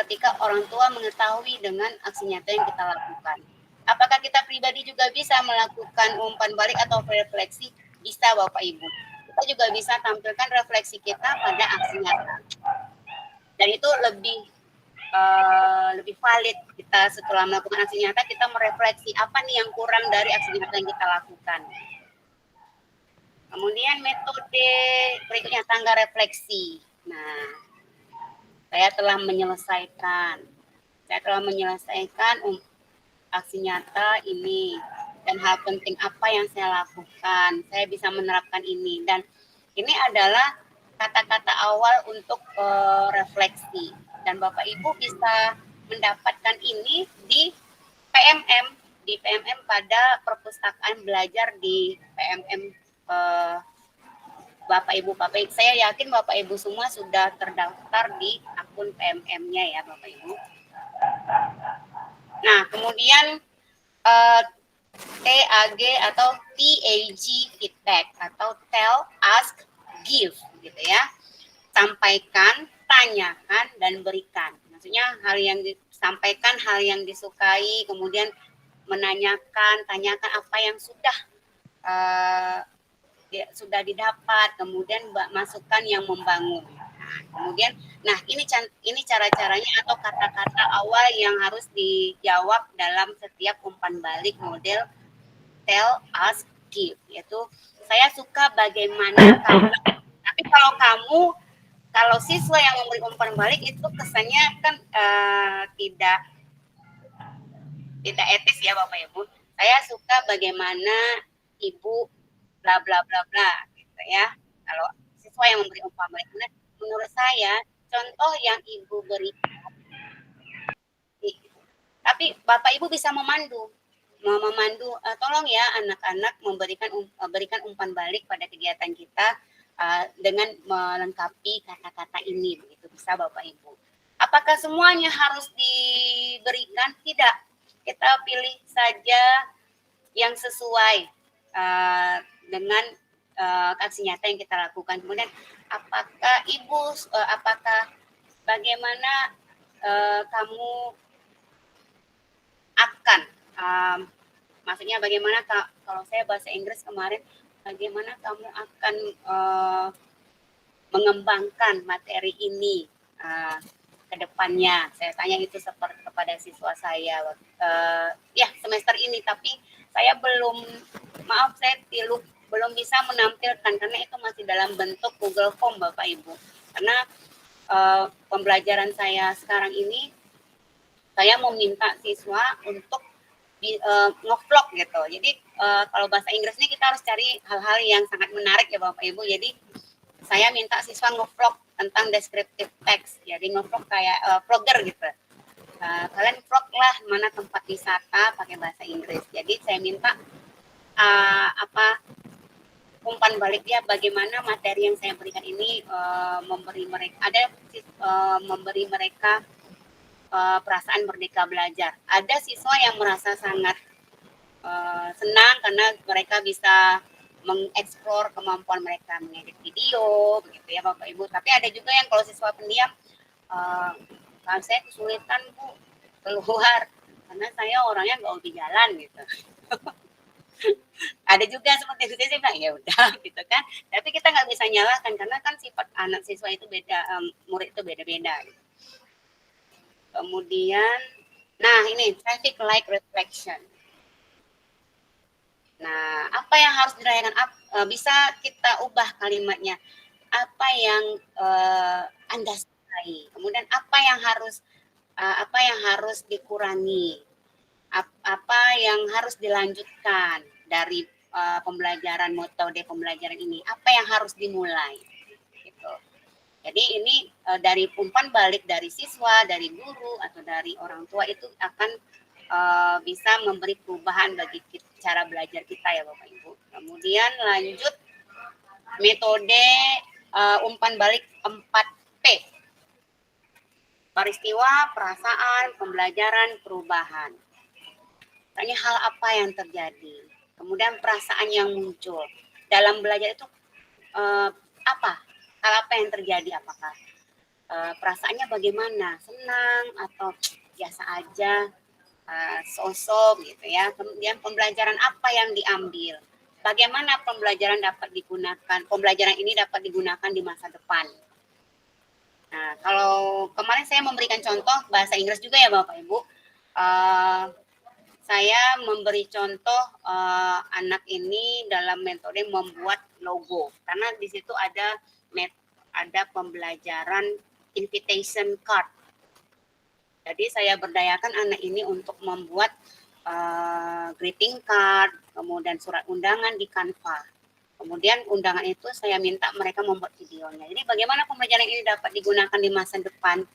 Speaker 2: ketika orang tua mengetahui dengan aksi nyata yang kita lakukan. Apakah kita pribadi juga bisa melakukan umpan balik atau refleksi? Bisa Bapak Ibu. Kita juga bisa tampilkan refleksi kita pada aksi nyata. Dan itu lebih valid. Kita setelah melakukan aksi nyata, kita merefleksi apa nih yang kurang dari aksi nyata yang kita lakukan. Kemudian metode berikutnya, tangga refleksi. Nah, saya telah menyelesaikan aksi nyata ini, dan hal penting apa yang saya lakukan. Saya bisa menerapkan ini, dan ini adalah kata-kata awal untuk refleksi. Dan Bapak Ibu bisa mendapatkan ini di PMM pada perpustakaan belajar di PMM Bapak Ibu. Saya yakin Bapak Ibu semua sudah terdaftar di akun PMM-nya ya Bapak Ibu. Nah, kemudian TAG atau TAG feedback atau tell, ask, give gitu ya. Sampaikan, tanyakan, dan berikan. Maksudnya hal yang disampaikan, hal yang disukai, kemudian menanyakan, tanyakan apa yang sudah didapat, kemudian masukan yang membangun. Kemudian, ini cara-caranya atau kata-kata awal yang harus dijawab dalam setiap umpan balik model tell, ask, give. Yaitu saya suka bagaimana kamu. Tapi kalau siswa yang memberi umpan balik itu kesannya kan tidak etis ya Bapak Ibu. Saya suka bagaimana Ibu bla bla bla bla gitu ya. Kalau siswa yang memberi umpan balik, menurut saya contoh yang Ibu berikan, tapi Bapak Ibu bisa memandu, tolong ya anak-anak berikan umpan balik pada kegiatan kita dengan melengkapi kata-kata ini, begitu bisa Bapak Ibu. Apakah semuanya harus diberikan? Tidak, kita pilih saja yang sesuai dengan aksi nyata yang kita lakukan. Kemudian bagaimana kamu akan maksudnya bagaimana kalau saya bahasa Inggris kemarin, bagaimana kamu akan mengembangkan materi ini ke depannya. Saya tanya itu seperti kepada siswa saya semester ini, tapi saya belum bisa menampilkan karena itu masih dalam bentuk Google Form Bapak Ibu. Karena pembelajaran saya sekarang ini, saya mau minta siswa untuk nge-vlog gitu. Jadi kalau bahasa Inggris ini kita harus cari hal-hal yang sangat menarik ya Bapak Ibu. Jadi saya minta siswa nge-vlog tentang descriptive text. Jadi nge-vlog kayak vlogger gitu. Kalian vlog lah mana tempat wisata pakai bahasa Inggris. Jadi saya minta umpan balik dia bagaimana materi yang saya berikan ini memberi mereka perasaan merdeka belajar. Ada siswa yang merasa sangat senang karena mereka bisa mengeksplor kemampuan mereka mengedit video, begitu ya Bapak Ibu. Tapi ada juga yang kalau siswa pendiam, kalau saya kesulitan Bu keluar karena saya orangnya nggak hobi jalan gitu. Ada juga seperti itu, saya bilang ya udah gitu kan. Tapi kita nggak bisa nyalahkan karena kan sifat anak siswa itu beda, murid itu beda-beda. Gitu. Kemudian, nah ini traffic light reflection. Nah, apa yang harus dirayakan? Bisa kita ubah kalimatnya. Apa yang Anda sukai? Kemudian apa yang harus dikurangi? Apa yang harus dilanjutkan dari pembelajaran metode pembelajaran ini? Apa yang harus dimulai? Gitu. Jadi ini dari umpan balik dari siswa, dari guru atau dari orang tua itu akan bisa memberi perubahan bagi cara belajar kita ya Bapak Ibu. Kemudian lanjut metode umpan balik 4P. Peristiwa, perasaan, pembelajaran, perubahan. Tanya hal apa yang terjadi. Kemudian perasaan yang muncul. Dalam belajar itu apa? Hal apa yang terjadi? Apakah perasaannya bagaimana? Senang atau biasa aja? Sosok gitu ya. Kemudian pembelajaran apa yang diambil, bagaimana pembelajaran ini dapat digunakan di masa depan. Nah, kalau kemarin saya memberikan contoh bahasa Inggris juga ya Bapak Ibu, saya memberi contoh anak ini dalam metode membuat logo karena di situ ada pembelajaran invitation card. Jadi saya berdayakan anak ini untuk membuat greeting card, kemudian surat undangan di Canva. Kemudian undangan itu saya minta mereka membuat videonya. Jadi bagaimana pembelajaran ini dapat digunakan di masa depan?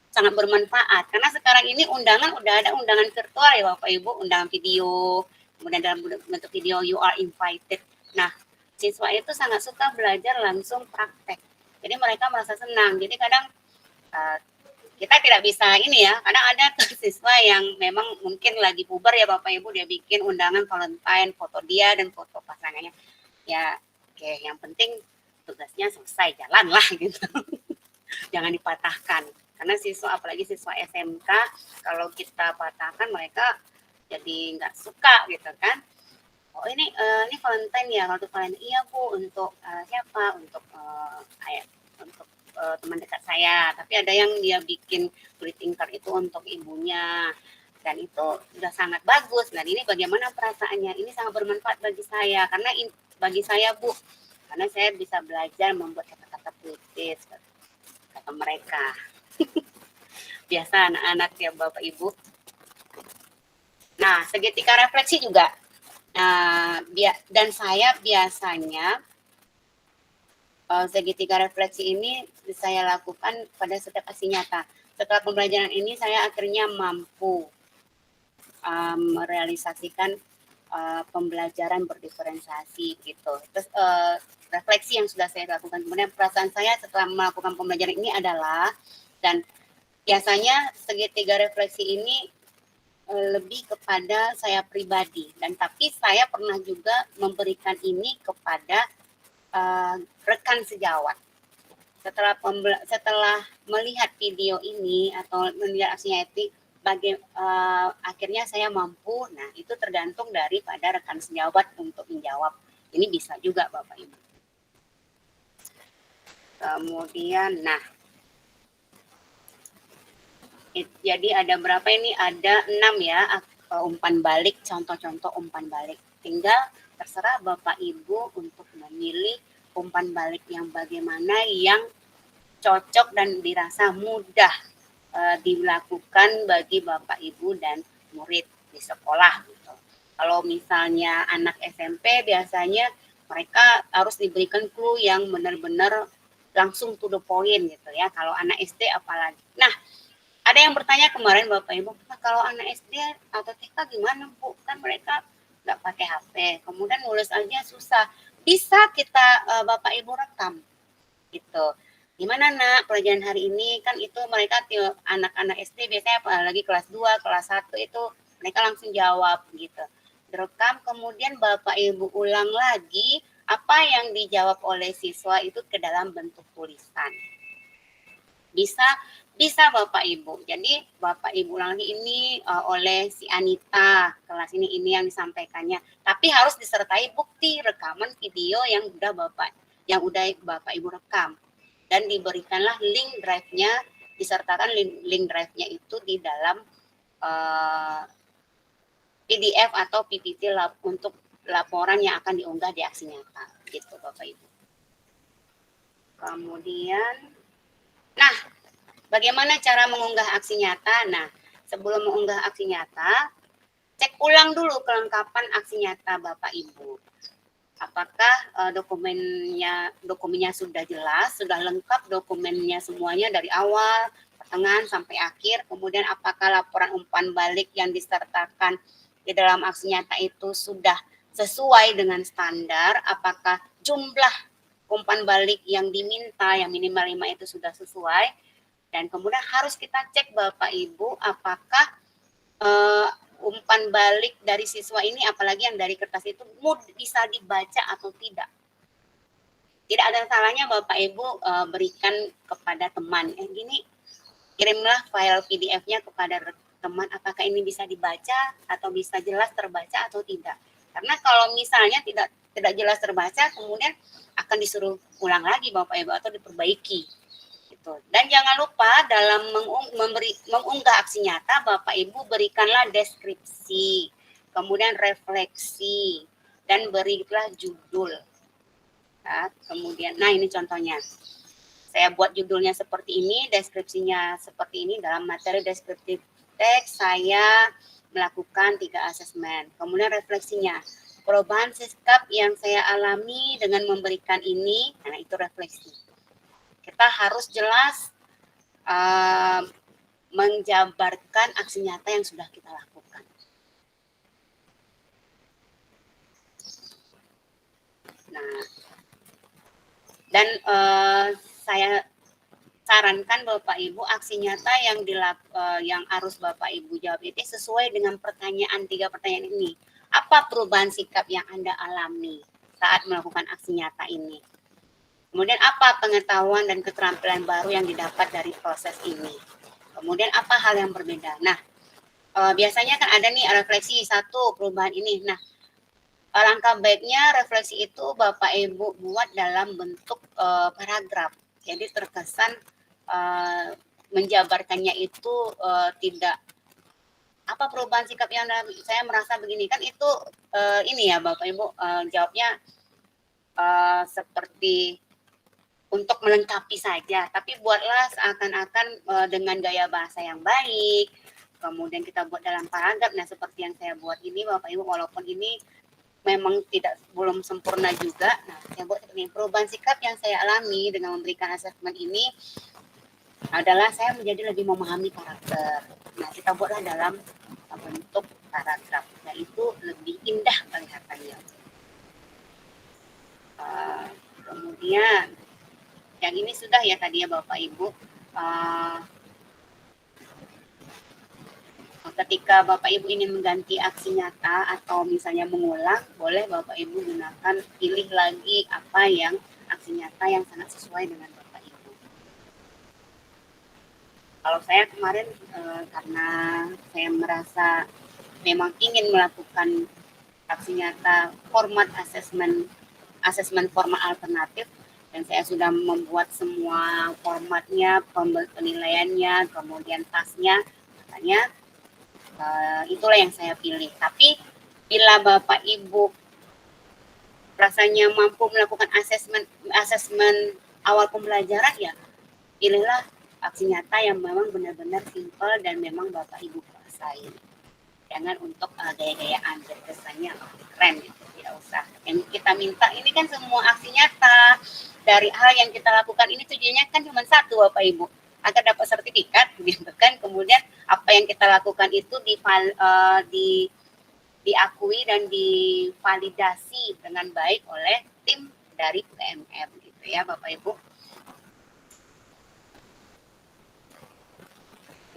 Speaker 2: Sangat bermanfaat. Karena sekarang ini undangan udah ada undangan virtual ya Bapak Ibu, undangan video, kemudian dalam bentuk video you are invited. Nah, siswa itu sangat suka belajar langsung praktek. Jadi mereka merasa senang. Jadi kadang kita tidak bisa ini ya, kadang ada siswa yang memang mungkin lagi puber ya Bapak Ibu, dia bikin undangan Valentine, foto dia dan foto pasangannya. Ya, oke, yang penting tugasnya selesai, jalan lah gitu. Jangan dipatahkan. Karena siswa, apalagi siswa SMK, kalau kita patahkan mereka jadi nggak suka gitu kan. Oh ini Valentine ya, kalau Valentine iya Bu, untuk siapa? Untuk teman dekat saya, tapi ada yang dia bikin greeting card itu untuk ibunya dan itu sudah sangat bagus. Nah ini bagaimana perasaannya? Ini sangat bermanfaat bagi saya karena bagi saya Bu, karena saya bisa belajar membuat kata-kata puitis kata mereka. Biasa anak-anak ya Bapak Ibu. Nah seketika refleksi juga. Dan saya biasanya segitiga refleksi ini saya lakukan pada setiap aksi nyata. Setelah pembelajaran ini saya akhirnya mampu merealisasikan pembelajaran berdiferensiasi gitu. Terus refleksi yang sudah saya lakukan. Kemudian perasaan saya setelah melakukan pembelajaran ini adalah, dan biasanya segitiga refleksi ini lebih kepada saya pribadi, dan tapi saya pernah juga memberikan ini kepada rekan sejawat. Setelah melihat video ini atau melihat aksinya itu, akhirnya saya mampu. Nah itu tergantung daripada rekan sejawat untuk menjawab. Ini bisa juga Bapak Ibu. Kemudian, jadi ada berapa ini? Ada 6 ya umpan balik, contoh-contoh umpan balik. Tinggal terserah Bapak Ibu untuk memilih umpan balik yang bagaimana yang cocok dan dirasa mudah dilakukan bagi Bapak Ibu dan murid di sekolah gitu. Kalau misalnya anak SMP biasanya mereka harus diberikan clue yang benar-benar langsung to the point gitu ya. Kalau anak SD apalagi. Nah, ada yang bertanya kemarin Bapak Ibu, kalau anak SD atau TK gimana Bu? Kan mereka nggak pakai HP, kemudian nulis aja susah. Bisa kita Bapak Ibu rekam gitu. Gimana nak pelajaran hari ini? Kan itu mereka anak-anak SD biasanya apalagi kelas 2, kelas 1 itu mereka langsung jawab gitu. Direkam, kemudian Bapak Ibu ulang lagi apa yang dijawab oleh siswa itu ke dalam bentuk tulisan. Bisa Bisa Bapak Ibu. Jadi Bapak Ibu ulang lagi ini oleh si Anita, kelas ini yang disampaikannya. Tapi harus disertai bukti rekaman video yang udah Bapak Ibu rekam. Dan diberikanlah link drive-nya, disertakan link drive-nya itu di dalam PDF atau PPT untuk laporan yang akan diunggah di aksi nyata. Gitu Bapak Ibu. Kemudian, nah, bagaimana cara mengunggah aksi nyata? Nah, sebelum mengunggah aksi nyata, cek ulang dulu kelengkapan aksi nyata Bapak Ibu. Apakah dokumennya sudah jelas, sudah lengkap dokumennya semuanya dari awal, pertengahan sampai akhir. Kemudian apakah laporan umpan balik yang disertakan di dalam aksi nyata itu sudah sesuai dengan standar? Apakah jumlah umpan balik yang diminta yang minimal 5 itu sudah sesuai? Dan kemudian harus kita cek Bapak Ibu apakah umpan balik dari siswa ini, apalagi yang dari kertas itu bisa dibaca atau tidak. Tidak ada salahnya Bapak Ibu berikan kepada teman. Gini, kirimlah file PDF-nya kepada teman, apakah ini bisa dibaca atau bisa jelas terbaca atau tidak. Karena kalau misalnya tidak jelas terbaca, kemudian akan disuruh ulang lagi Bapak Ibu atau diperbaiki. Dan jangan lupa dalam mengunggah aksi nyata, Bapak Ibu berikanlah deskripsi, kemudian refleksi, dan berilah judul. Nah, kemudian, nah ini contohnya. Saya buat judulnya seperti ini, deskripsinya seperti ini. Dalam materi deskriptif teks, saya melakukan 3 asesmen. Kemudian refleksinya, perubahan sikap yang saya alami dengan memberikan ini, nah itu refleksi. Kita harus jelas menjabarkan aksi nyata yang sudah kita lakukan. Nah, dan saya sarankan Bapak Ibu aksi nyata yang harus Bapak Ibu jawab itu sesuai dengan 3 pertanyaan ini. Apa perubahan sikap yang Anda alami saat melakukan aksi nyata ini? Kemudian apa pengetahuan dan keterampilan baru yang didapat dari proses ini? Kemudian apa hal yang berbeda? Nah, biasanya kan ada nih refleksi 1 perubahan ini. Nah, langkah baiknya refleksi itu Bapak Ibu buat dalam bentuk paragraf. Jadi terkesan menjabarkannya itu tidak apa perubahan sikap yang saya merasa begini kan itu ini ya Bapak Ibu jawabnya seperti untuk melengkapi saja, tapi buatlah seakan-akan dengan gaya bahasa yang baik. Kemudian kita buat dalam paragraf. Nah, seperti yang saya buat ini, Bapak Ibu, walaupun ini memang belum sempurna juga. Nah, saya buat seperti ini. Perubahan sikap yang saya alami dengan memberikan asesmen ini adalah saya menjadi lebih memahami karakter. Nah, kita buatlah dalam bentuk paragraf. Nah, itu lebih indah kelihatannya. Kemudian yang ini sudah ya tadi ya Bapak Ibu. Ketika Bapak Ibu ingin mengganti aksi nyata atau misalnya mengulang, boleh Bapak Ibu pilih lagi apa yang aksi nyata yang sangat sesuai dengan Bapak Ibu. Kalau saya kemarin karena saya merasa memang ingin melakukan aksi nyata format asesmen format alternatif, dan saya sudah membuat semua formatnya, penilaiannya, kemudian tasnya, makanya itulah yang saya pilih. Tapi bila Bapak Ibu rasanya mampu melakukan asesmen awal pembelajaran, ya pilihlah aksi nyata yang memang benar-benar simpel dan memang Bapak Ibu kuasai. Jangan untuk gaya-gayaan, kesannya keren gitu, tidak usah. Yang kita minta ini kan semua aksi nyata. Dari hal yang kita lakukan ini tujuannya kan cuma 1 Bapak Ibu, agar dapat sertifikat gitu kan. Kemudian apa yang kita lakukan itu diakui dan divalidasi dengan baik oleh tim dari PMM gitu ya Bapak Ibu.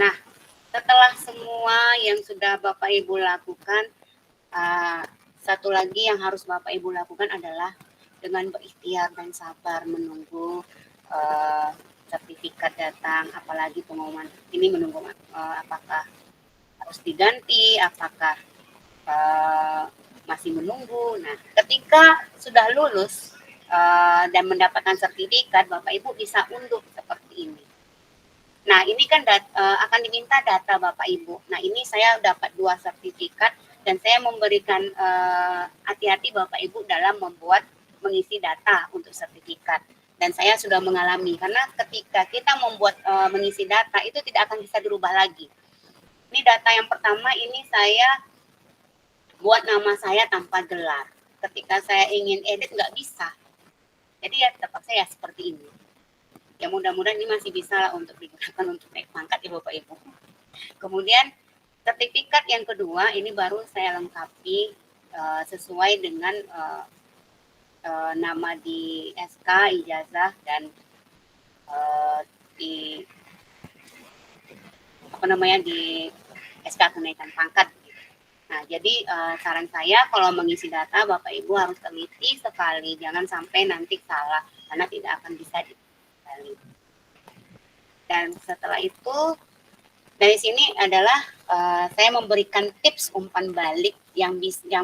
Speaker 2: Nah, setelah semua yang sudah Bapak Ibu lakukan, satu lagi yang harus Bapak Ibu lakukan adalah dengan berikhtiar dan sabar menunggu sertifikat datang, apalagi pengumuman ini menunggu apakah harus diganti, apakah masih menunggu. Nah, ketika sudah lulus dan mendapatkan sertifikat, Bapak Ibu bisa unduh seperti ini. Nah, ini kan akan diminta data Bapak Ibu. Nah, ini saya dapat 2 sertifikat dan saya memberikan hati-hati Bapak Ibu dalam mengisi data untuk sertifikat. Dan saya sudah mengalami, karena ketika kita membuat mengisi data, itu tidak akan bisa dirubah lagi. Ini data yang pertama, ini saya buat nama saya tanpa gelar. Ketika saya ingin edit, nggak bisa. Jadi ya terpaksa ya seperti ini. Ya mudah-mudahan ini masih bisa lah untuk digunakan untuk naik pangkat ya Bapak Ibu. Kemudian sertifikat yang kedua ini baru saya lengkapi sesuai dengan nama di SK, ijazah, dan di di SK kenaikan pangkat. Nah, jadi saran saya kalau mengisi data Bapak Ibu harus teliti sekali, jangan sampai nanti salah karena tidak akan bisa dikali. Dan setelah itu dari sini adalah saya memberikan tips umpan balik yang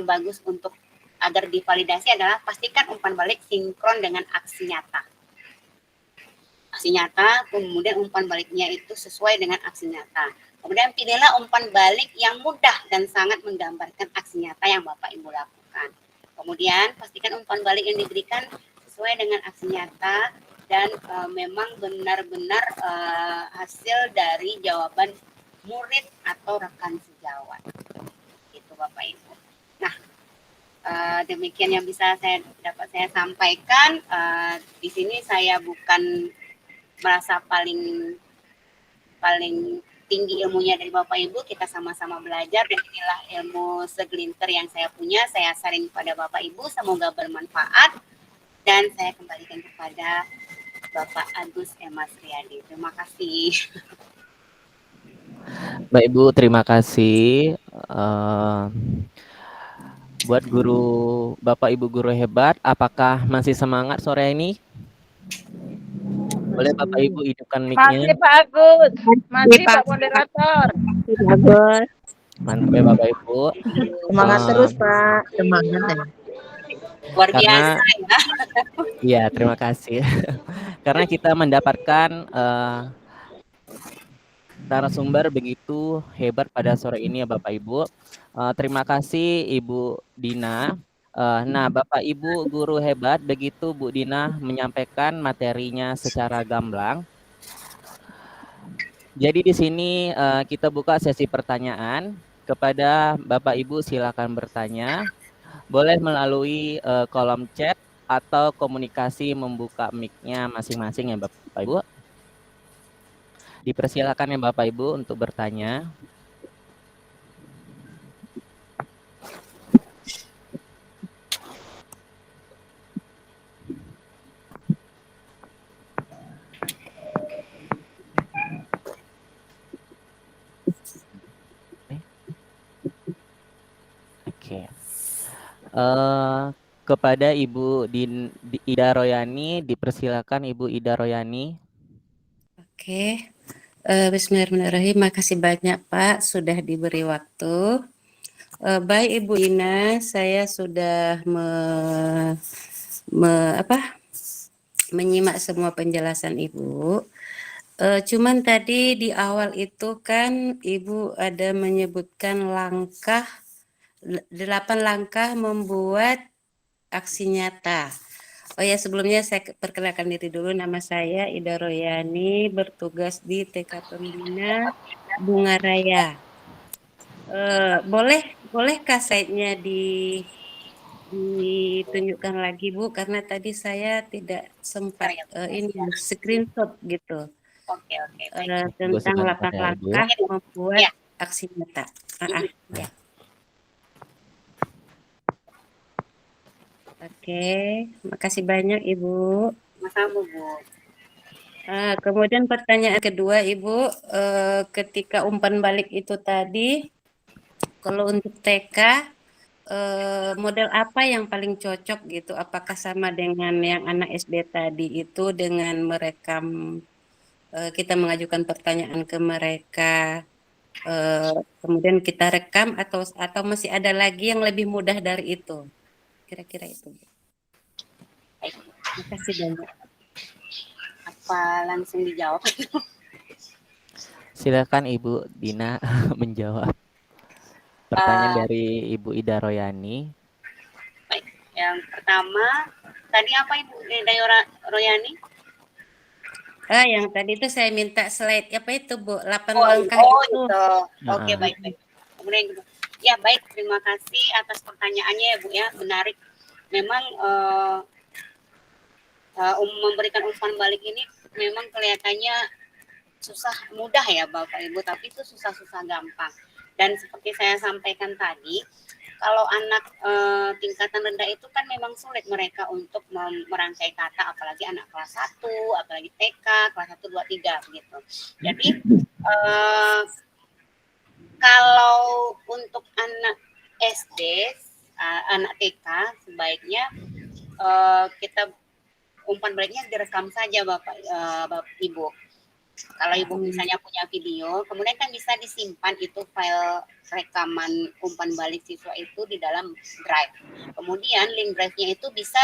Speaker 2: bagus untuk agar divalidasi adalah pastikan umpan balik sinkron dengan aksi nyata. Aksi nyata, kemudian umpan baliknya itu sesuai dengan aksi nyata. Kemudian pilihlah umpan balik yang mudah dan sangat menggambarkan aksi nyata yang Bapak Ibu lakukan. Kemudian pastikan umpan balik yang diberikan sesuai dengan aksi nyata dan memang benar-benar hasil dari jawaban murid atau rekan sejawat. Itu Bapak Ibu. Nah, demikian yang bisa saya sampaikan. Di sini saya bukan merasa paling tinggi ilmunya dari Bapak Ibu, kita sama-sama belajar dan inilah ilmu segelintir yang saya punya, saya sharing kepada Bapak Ibu, semoga bermanfaat dan saya kembalikan kepada Bapak Agus Emas Riyadi. Terima kasih.
Speaker 1: Mbak Ibu, terima kasih. Buat Bapak Ibu guru hebat, apakah masih semangat sore ini? Boleh Bapak Ibu hidupkan mic-nya.
Speaker 4: Masih Pak Agus, masih Pak Moderator.
Speaker 3: Bagus.
Speaker 1: Mantap ya Bapak Ibu.
Speaker 4: Semangat terus Pak. Semangat.
Speaker 2: Luar
Speaker 1: Karena,
Speaker 2: biasa ya.
Speaker 1: Iya, terima kasih. Karena kita mendapatkan narasumber begitu hebat pada sore ini ya Bapak Ibu. Terima kasih Ibu Dina. Nah, Bapak Ibu guru hebat, begitu Bu Dina menyampaikan materinya secara gamblang. Jadi di sini kita buka sesi pertanyaan. Kepada Bapak Ibu silakan bertanya. Boleh melalui kolom chat atau komunikasi membuka mic-nya masing-masing ya Bapak Ibu. Dipersilakan ya Bapak Ibu untuk bertanya. Oke. Kepada Ibu Ida Royani, dipersilakan Ibu Ida Royani.
Speaker 5: Oke, bismillahirrahmanirrahim. Makasih banyak Pak sudah diberi waktu. Baik Ibu Ina, saya sudah menyimak semua penjelasan Ibu. Cuman tadi di awal itu kan Ibu ada menyebutkan 8 langkah membuat aksi nyata. Oh ya, sebelumnya saya perkenalkan diri dulu. Nama saya Ida Royani, bertugas di TK Pembina Bunga Raya. Bolehkah slide-nya ditunjukkan lagi Bu? Karena tadi saya tidak sempat ini screenshot gitu.
Speaker 2: Oke.
Speaker 5: Tentang 8 langkah membuat aksi nyata. Ya. Oke, makasih banyak Ibu.
Speaker 2: Sama-sama Bu.
Speaker 5: Kemudian pertanyaan kedua Ibu, ketika umpan balik itu tadi, kalau untuk TK, model apa yang paling cocok gitu? Apakah sama dengan yang anak SD tadi itu dengan merekam kita mengajukan pertanyaan ke mereka, kemudian kita rekam atau masih ada lagi yang lebih mudah dari itu? Kira-kira itu.
Speaker 2: Baik.
Speaker 5: Terima kasih banyak.
Speaker 2: Apa langsung dijawab?
Speaker 1: Silakan Ibu Dina menjawab pertanyaan dari Ibu Ida Royani.
Speaker 2: Baik, yang pertama tadi apa Ibu Royani?
Speaker 5: Yang tadi itu saya minta slide apa itu Bu? 8 langkah
Speaker 2: itu.
Speaker 5: itu.
Speaker 2: Oke, baik. Kemudian yang kedua. Ya baik, terima kasih atas pertanyaannya ya Bu ya, menarik. Memang memberikan umpan balik ini memang kelihatannya mudah ya Bapak Ibu, tapi itu susah-susah gampang. Dan seperti saya sampaikan tadi, kalau anak tingkatan rendah itu kan memang sulit mereka untuk merangkai kata, apalagi anak kelas 1, apalagi TK, kelas 1, 2, 3 begitu. Jadi kalau untuk anak SD, anak TK sebaiknya kita umpan baliknya direkam saja Bapak Ibu. Kalau Ibu misalnya punya video, kemudian kan bisa disimpan itu file rekaman umpan balik siswa itu di dalam drive. Kemudian link drive-nya itu bisa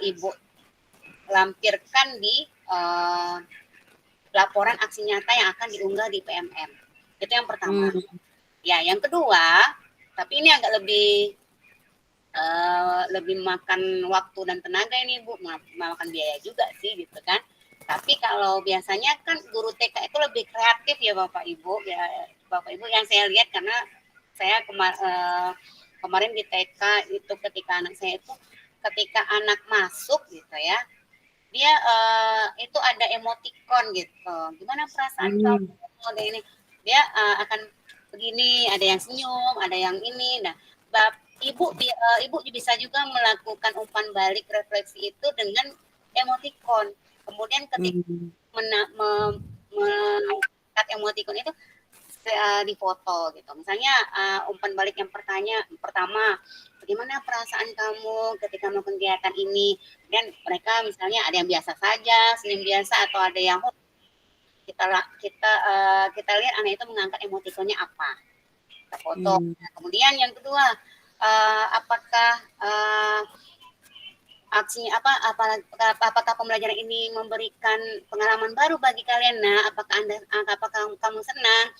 Speaker 2: Ibu lampirkan di laporan aksi nyata yang akan diunggah di PMM. Itu yang pertama. Ya, yang kedua, tapi ini agak lebih makan waktu dan tenaga ini Bu, memakan biaya juga sih gitu kan. Tapi kalau biasanya kan guru TK itu lebih kreatif ya Bapak Ibu ya, Bapak Ibu yang saya lihat, karena saya kemarin di TK itu ketika anak saya itu ketika anak masuk gitu ya, dia itu ada emoticon gitu, gimana perasaan kamu ada ini, dia akan begini, ada yang senyum, ada yang ini. Nah Ibu bisa juga melakukan umpan balik refleksi itu dengan emoticon. Kemudian ketika mengangkat emoticon itu difoto gitu. Misalnya umpan balik yang pertama, bagaimana perasaan kamu ketika melakukan kegiatan ini? Dan mereka misalnya ada yang biasa saja, senyum biasa, atau ada yang kita lihat anak itu mengangkat emoticonnya apa, kita foto. Nah, kemudian yang kedua, apakah aksinya apakah pembelajaran ini memberikan pengalaman baru bagi kalian? Nah, apakah kamu senang?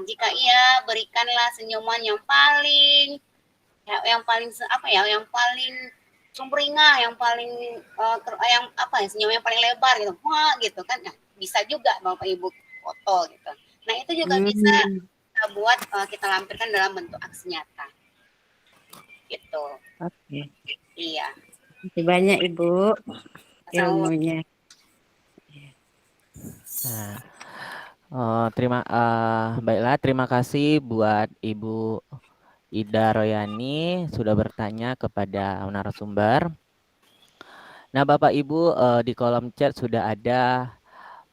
Speaker 2: Jika iya, berikanlah senyuman yang paling sumringah, yang paling senyum yang paling lebar gitu. Wah, gitu kan. Nah, bisa juga Bapak Ibu foto gitu. Nah, itu juga bisa kita buat kita lampirkan dalam bentuk aksi nyata. Gitu.
Speaker 5: Oke.
Speaker 2: Iya.
Speaker 5: Terima kasih banyak Ibu ilmunya.
Speaker 1: Baiklah, terima kasih buat Ibu Ida Royani sudah bertanya kepada narasumber. Nah, Bapak Ibu, di kolom chat sudah ada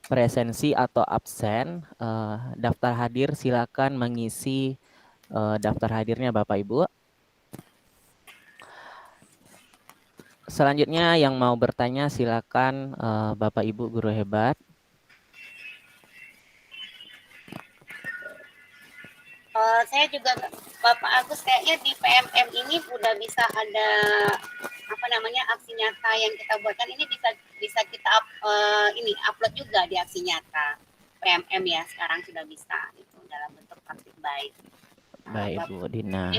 Speaker 1: presensi atau absen. Daftar hadir silakan mengisi daftar hadirnya Bapak Ibu. Selanjutnya yang mau bertanya silakan Bapak Ibu guru hebat.
Speaker 2: Saya juga Bapak Agus, kayaknya di PMM ini udah bisa ada aksi nyata yang kita buatkan, ini bisa kita upload juga di aksi nyata PMM ya, sekarang sudah bisa itu dalam bentuk praktik baik.
Speaker 1: Baik Ibu Dina.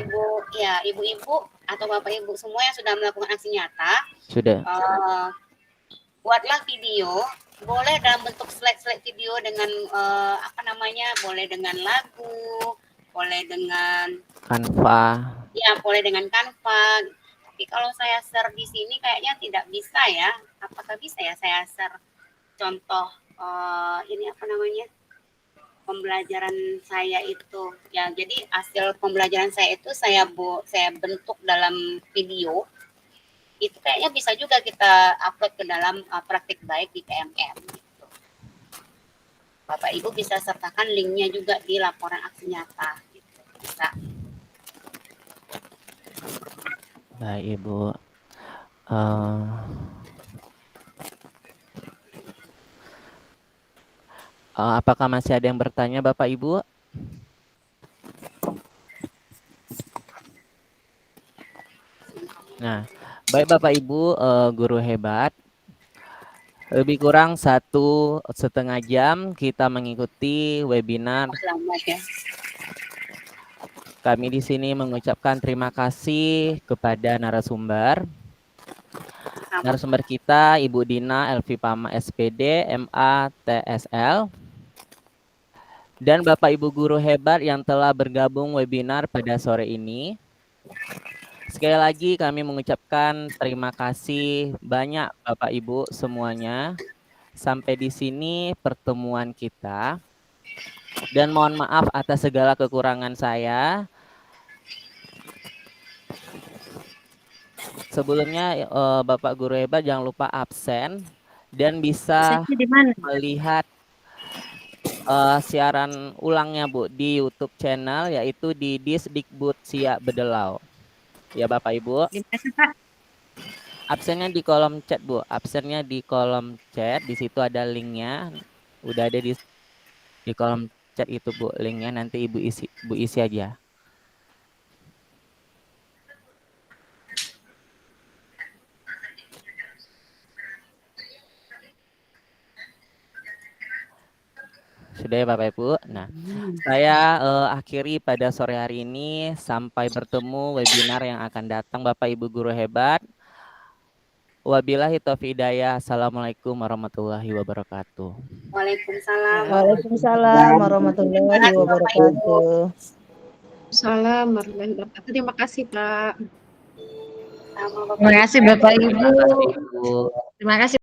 Speaker 2: Ibu-ibu atau Bapak Ibu semua yang sudah melakukan aksi nyata,
Speaker 1: sudah.
Speaker 2: Buatlah video, boleh dalam bentuk slide video dengan boleh dengan lagu, boleh dengan
Speaker 1: Canva.
Speaker 2: Ya, boleh dengan Canva. Tapi kalau saya share di sini kayaknya tidak bisa ya. Apakah bisa ya saya share contoh pembelajaran saya itu ya. Jadi hasil pembelajaran saya itu saya bentuk dalam video. Itu kayaknya bisa juga kita upload ke dalam praktik baik di PMM gitu. Bapak Ibu bisa sertakan linknya juga di laporan aksi nyata gitu. Bisa.
Speaker 1: Baik Ibu. Apakah masih ada yang bertanya Bapak Ibu? Nah, baik Bapak Ibu, guru hebat. Lebih kurang 1,5 jam kita mengikuti webinar.
Speaker 2: Selamat ya.
Speaker 1: Kami di sini mengucapkan terima kasih kepada narasumber. Narasumber kita Ibu Dina Elvi Pama SPD, MA TSL. Dan Bapak Ibu guru hebat yang telah bergabung webinar pada sore ini. Sekali lagi kami mengucapkan terima kasih banyak Bapak Ibu semuanya. Sampai di sini pertemuan kita. Dan mohon maaf atas segala kekurangan saya. Sebelumnya Bapak guru hebat jangan lupa absen dan bisa melihat siaran ulangnya Bu di YouTube channel yaitu di Disdikbud Siak Bedelau. Ya Bapak Ibu. Absennya di kolom chat Bu. Absennya di kolom chat. Di situ ada linknya. Udah ada di kolom chat itu Bu linknya. Nanti Ibu isi aja. Sudah ya Bapak Ibu. Nah, saya akhiri pada sore hari ini. Sampai bertemu webinar yang akan datang Bapak Ibu guru hebat. Wabillahi taufiq hidayah. Assalamualaikum warahmatullahi wabarakatuh.
Speaker 2: Waalaikumsalam.
Speaker 4: Waalaikumsalam warahmatullahi wabarakatuh.
Speaker 3: Salam warahmatullahi wabarakatuh. Terima kasih, Pak.
Speaker 2: Sama Bapak
Speaker 3: Terima kasih, Bapak Ibu.
Speaker 1: Terima kasih, Ibu.
Speaker 3: Terima kasih.